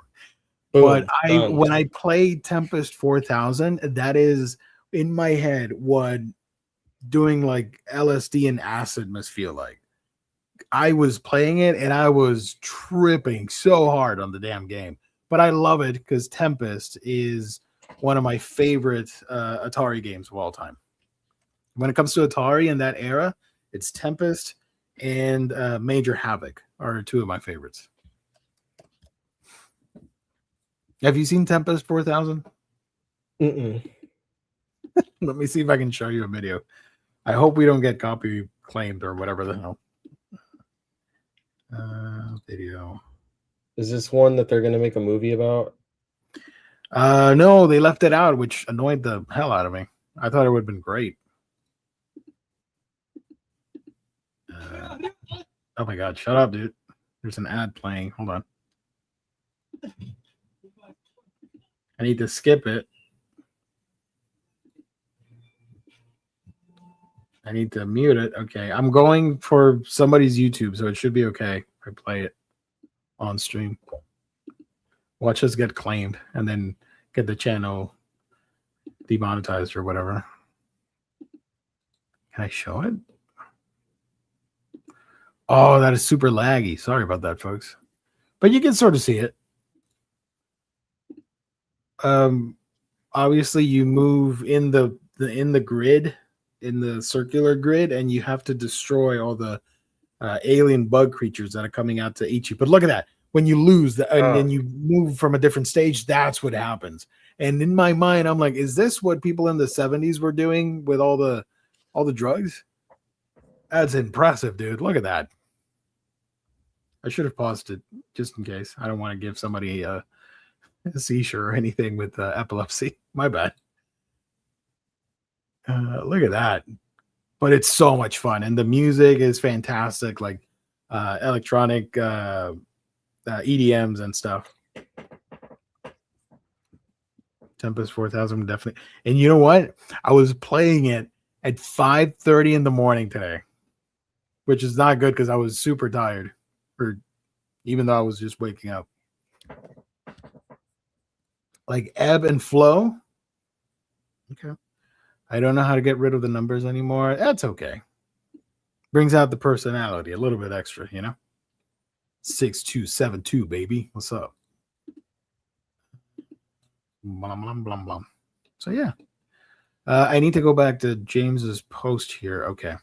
But Boom, I done. when I play Tempest 4000, that is in my head what doing like LSD and acid must feel like. I was playing it and I was tripping so hard on the damn game. But I love it because Tempest is one of my favorite Atari games of all time. When it comes to Atari in that era, it's Tempest and Major Havoc are two of my favorites. Have you seen Tempest 4000? Mm-mm. Let me see if I can show you a video. I hope we don't get copy claimed or whatever the hell. Video. Is this one that they're going to make a movie about? No, they left it out, which annoyed the hell out of me. I thought it would have been great. Oh my god, shut up, dude. There's an ad playing. Hold on. I need to skip it. I need to mute it. Okay, I'm going for somebody's YouTube, so it should be okay if I play it on stream. Watch us get claimed and then get the channel demonetized or whatever. Can I show it? Oh, that is super laggy. Sorry about that, folks. But you can sort of see it. Obviously you move in the grid, in the circular grid, and you have to destroy all the alien bug creatures that are coming out to eat you. But look at that. When you lose and then you move from a different stage, that's what happens. And in my mind, I'm like, is this what people in the 70s were doing with all the drugs? That's impressive, dude. Look at that. I should have paused it just in case. I don't want to give somebody a seizure or anything with epilepsy. My bad. Look at that. But it's so much fun. And the music is fantastic, like electronic EDMs and stuff. Tempest 4000 definitely. And you know what? I was playing it at 5:30 in the morning today, which is not good because I was super tired, or even though I was just waking up. Like ebb and flow. Okay. I don't know how to get rid of the numbers anymore. That's okay. Brings out the personality a little bit extra, you know? 6272, baby. What's up? Blum, blum, blum, blum. So, yeah. I need to go back to James's post here. Okay.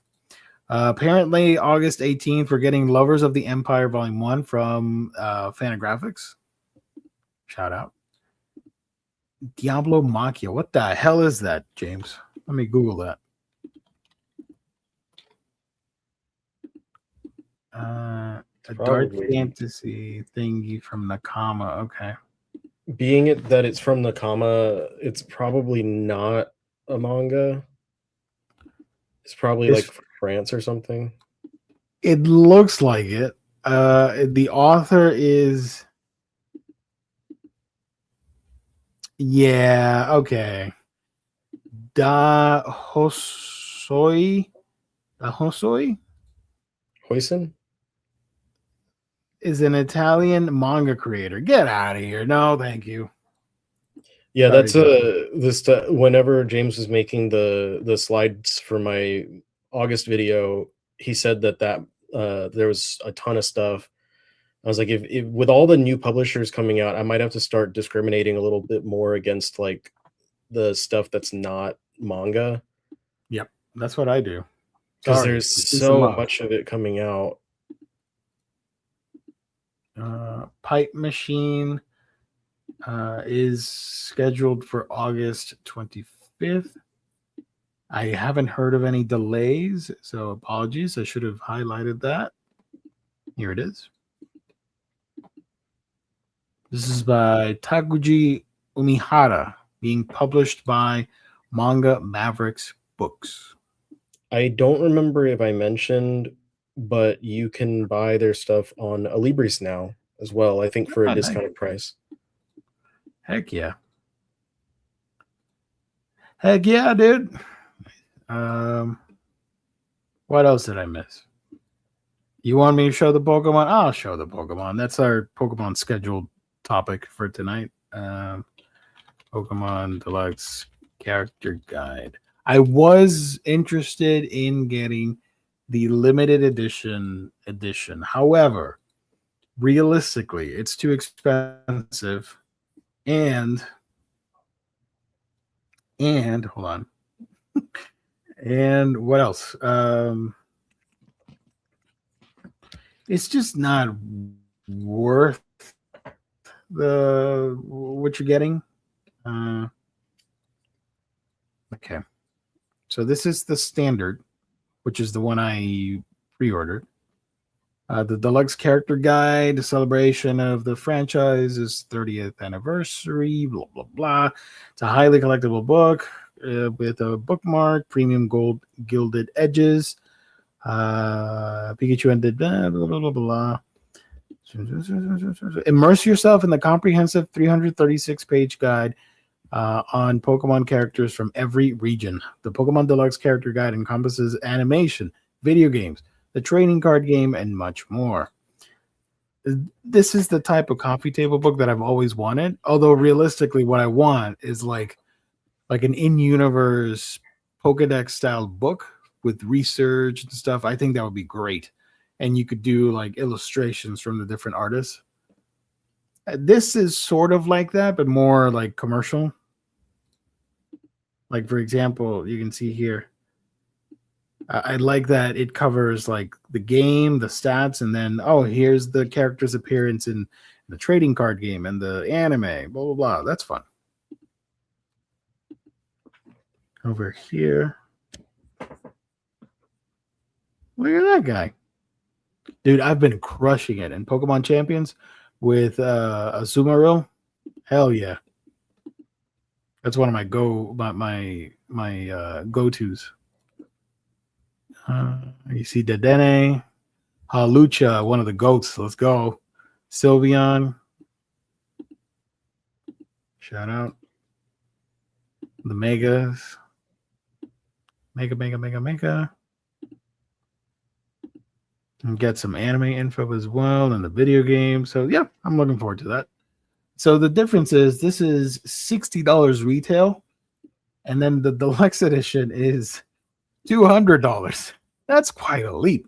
Apparently, August 18th, we're getting Lovers of the Empire Volume 1 from Fantagraphics. Shout out. Diablo Machia. What the hell is that, James? Let me Google that. A dark fantasy thingy from Nakama. Okay. Being it that it's from Nakama, it's probably not a manga. It's probably like France or something. It looks like it. The author is... Yeah, okay. Da Hosoi? Hoisin? Is an Italian manga creator. Get out of here. No, thank you. Yeah, that's this whenever James was making the slides for my August video, he said that there was a ton of stuff. I was like, if with all the new publishers coming out, I might have to start discriminating a little bit more against like the stuff that's not manga. Yep, that's what I do. Because there's so much of it coming out. Pipe Machine is scheduled for August 25th. I haven't heard of any delays, so apologies. I should have highlighted that. Here it is. This is by Takuji Umihara, being published by Manga Mavericks Books. I don't remember if I mentioned, but you can buy their stuff on Alibris now as well, I think for a discounted price. Heck yeah. Heck yeah, dude. What else did I miss? You want me to show the Pokemon? I'll show the Pokemon. That's our Pokemon scheduled topic for tonight. Pokemon Deluxe Character Guide. I was interested in getting the limited edition. However, realistically, it's too expensive. And hold on. And what else? It's just not worth the what you're getting. Okay. So this is the standard, which is the one I pre-ordered. The deluxe character guide, the celebration of the franchise's 30th anniversary, blah, blah, blah. It's a highly collectible book with a bookmark, premium gold gilded edges. Pikachu ended, blah, blah, blah, blah, blah. Immerse yourself in the comprehensive 336-page guide on Pokemon characters from every region. The Pokemon Deluxe Character Guide encompasses animation, video games, the trading card game, and much more. This is the type of coffee table book that I've always wanted. Although realistically, what I want is like an in-universe Pokedex style book with research and stuff. I think that would be great. And you could do like illustrations from the different artists. This is sort of like that, but more like commercial. Like, for example, you can see here, I like that it covers like the game, the stats, and then, oh, here's the character's appearance in the trading card game and the anime, blah, blah, blah. That's fun. Over here. Look at that guy. Dude, I've been crushing it in Pokemon Champions with Azumarill. Hell yeah. That's one of my go-tos. You see Dedenne, Halucha, one of the goats. Let's go. Sylveon. Shout out. The Megas. Mega. And get some anime info as well and the video game. So yeah, I'm looking forward to that. So the difference is this is $60 retail, and then the deluxe edition is $200. That's quite a leap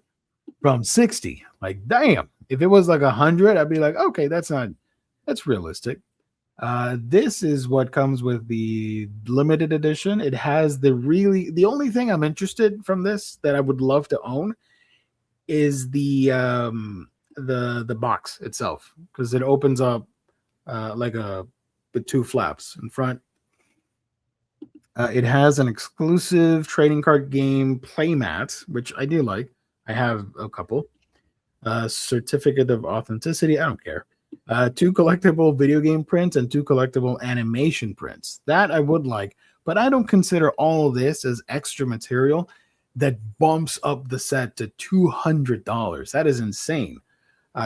from 60. Like, damn. If it was like 100, I'd be like, okay, that's realistic. This is what comes with the limited edition. It has the only thing I'm interested from this that I would love to own is the box itself, because it opens up with two flaps in front. It has an exclusive trading card game playmat, which I do like. I have a couple. Certificate of authenticity. I don't care. 2 collectible video game prints and 2 collectible animation prints. That I would like, but I don't consider all of this as extra material that bumps up the set to $200. That is insane.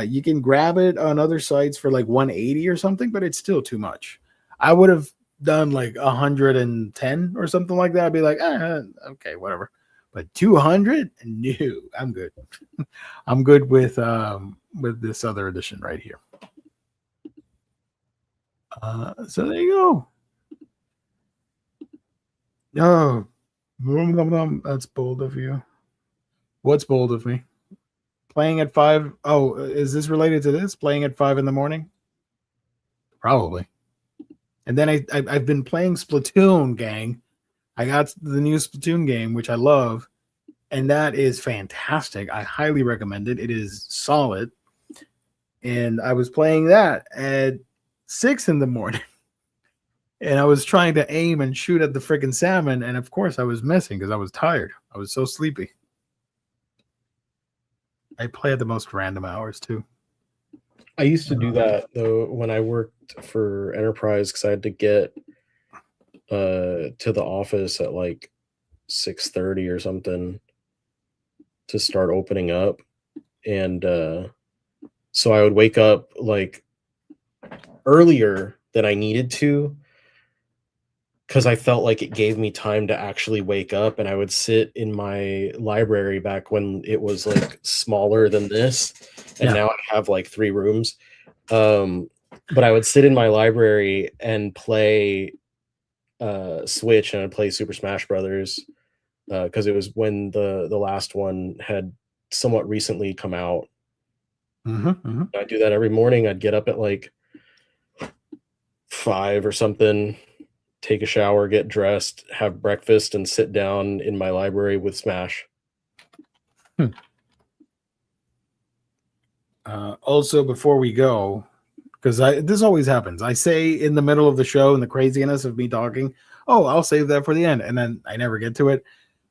You can grab it on other sites for like $180 or something, but it's still too much. I would have done like 110 or something like that. I'd be like, okay, whatever. But 200? No, I'm good. I'm good with this other edition right here. So there you go. Oh, that's bold of you. What's bold of me? Playing at 5. Oh, is this related to this? Playing at 5 in the morning? Probably. And then I've been playing Splatoon, gang. I got the new Splatoon game, which I love, and that is fantastic. I highly recommend it. It is solid. And I was playing that at 6 in the morning. And I was trying to aim and shoot at the freaking salmon, and of course I was missing because I was tired. I was so sleepy. I play at the most random hours too. I used to do that though when I worked for Enterprise, because I had to get to the office at like 6:30 or something to start opening up, and so I would wake up like earlier than I needed to, because I felt like it gave me time to actually wake up, and I would sit in my library back when it was like smaller than this, and Yeah. now I have like 3 rooms. But I would sit in my library and play Switch, and I'd play Super Smash Brothers because it was when the last one had somewhat recently come out. I'd do that every morning. I'd get up at like 5 or something, take a shower, get dressed, have breakfast, and sit down in my library with Smash. Also, before we go, because this always happens, I say in the middle of the show and the craziness of me talking, oh, I'll save that for the end, and then I never get to it.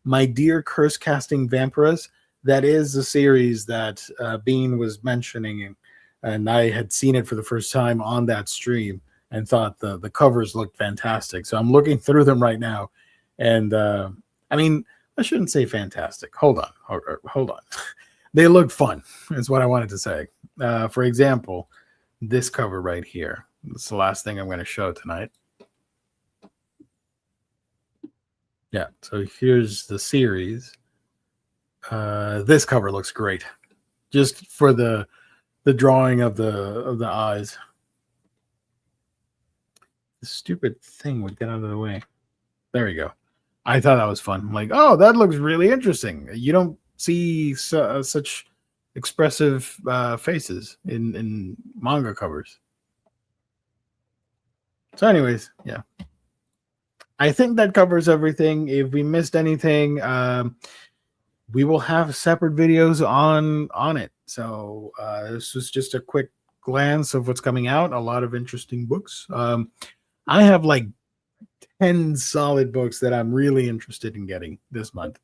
My dear curse casting vampiress, that is the series that Bean was mentioning, and I had seen it for the first time on that stream and thought the covers looked fantastic. So I'm looking through them right now, and I mean, I shouldn't say fantastic. Hold on. They look fun. Is what I wanted to say. For example, this cover right here. It's the last thing I'm going to show tonight. Yeah, so here's the series. This cover looks great, just for the drawing of the eyes. The stupid thing would get out of the way. There we go. I thought that was fun. I'm like, oh, that looks really interesting. You don't see such expressive faces in manga covers. So, anyways, yeah. I think that covers everything. If we missed anything, we will have separate videos on it. So this was just a quick glance of what's coming out. A lot of interesting books. I have like 10 solid books that I'm really interested in getting this month.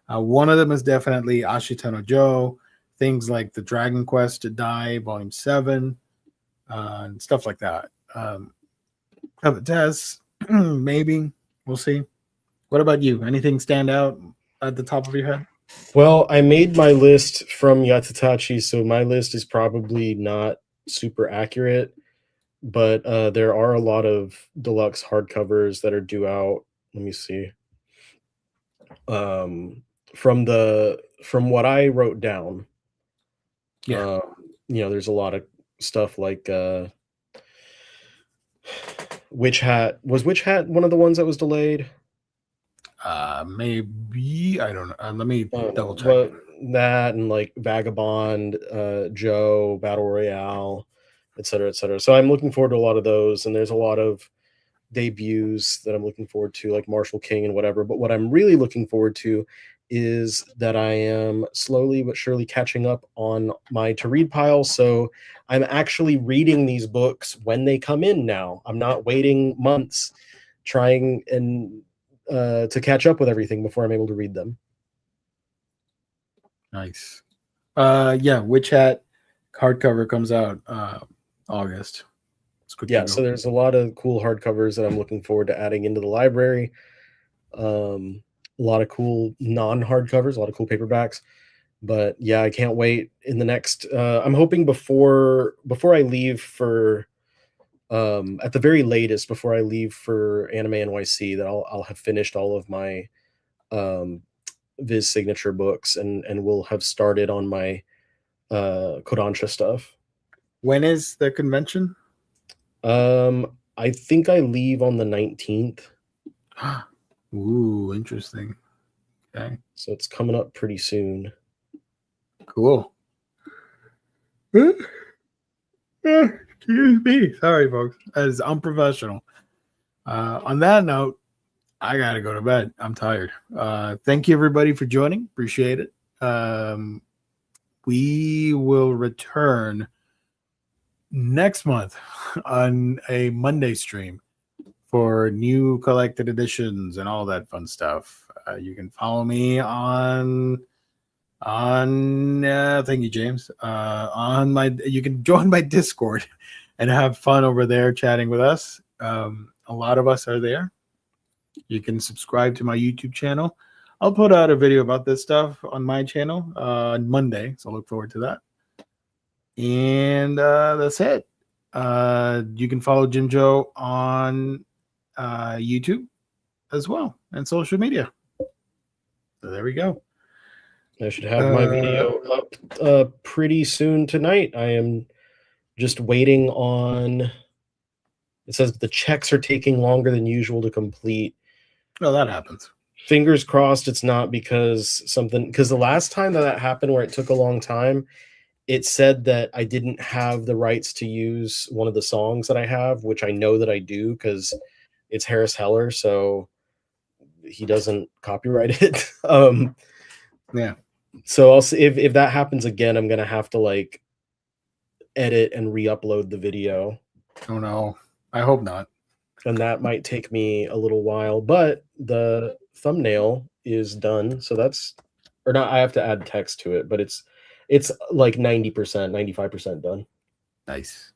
One of them is definitely Ashita no Joe, things like the Dragon Quest to Die, Volume 7, and stuff like that. Tess, maybe. We'll see. What about you? Anything stand out at the top of your head? Well, I made my list from Yatatachi, so my list is probably not super accurate, but there are a lot of deluxe hardcovers that are due out. Let me see. From what I wrote down, Yeah. there's a lot of stuff like Witch Hat. Was Witch Hat one of the ones that was delayed? Maybe. I don't know. Let me double check. But that and like Vagabond, Joe, Battle Royale, et cetera, et cetera. So I'm looking forward to a lot of those, and there's a lot of debuts that I'm looking forward to, like Marshall King and whatever. But what I'm really looking forward to is that I am slowly but surely catching up on my to read pile. So I'm actually reading these books when they come in now. I'm not waiting months trying and to catch up with everything before I'm able to read them. Nice. Yeah, Witch Hat hardcover comes out August. Yeah, so there's a lot of cool hardcovers that I'm looking forward to adding into the library. A lot of cool non-hardcovers, a lot of cool paperbacks. But yeah, I can't wait. In the next, I'm hoping before I leave for, at the very latest, before I leave for Anime NYC, that I'll have finished all of my Viz signature books, and we'll have started on my Kodansha stuff. When is the convention? I think I leave on the 19th. Ooh, interesting. Okay. So it's coming up pretty soon. Cool. Excuse me. Sorry, folks. That is unprofessional. On that note, I gotta go to bed. I'm tired. Thank you everybody for joining. Appreciate it. We will return next month on a Monday stream for new collected editions and all that fun stuff. You can follow me on thank you, James. You can join my Discord and have fun over there chatting with us. A lot of us are there. You can subscribe to my YouTube channel. I'll put out a video about this stuff on my channel on Monday, so look forward to that. And that's it. You can follow Jim Joe on YouTube. as well and social media. So there we go. I should have my video up pretty soon tonight. I am just waiting on. It says the checks are taking longer than usual to complete. Well, that happens. Fingers crossed it's not because the last time that happened where it took a long time, it said that I didn't have the rights to use one of the songs that I have, which I know that I do because it's Harris Heller, so he doesn't copyright it. Yeah. So I'll see if that happens again, I'm gonna have to like edit and re-upload the video. Oh no, I hope not. And that might take me a little while, but the thumbnail is done, so that's or not. I have to add text to it, but it's like 90%, 95% done. Nice.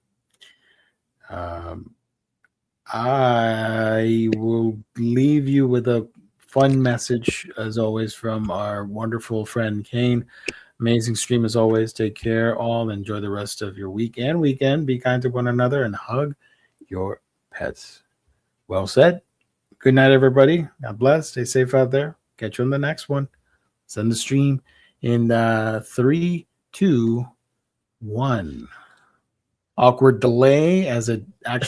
I will leave you with a fun message, as always, from our wonderful friend Kane. Amazing stream as always. Take care, all. Enjoy the rest of your week and weekend. Be kind to one another and hug your pets. Well said. Good night, everybody. God bless. Stay safe out there. Catch you on the next one. Send the stream in 3, 2, 1. Awkward delay as it actually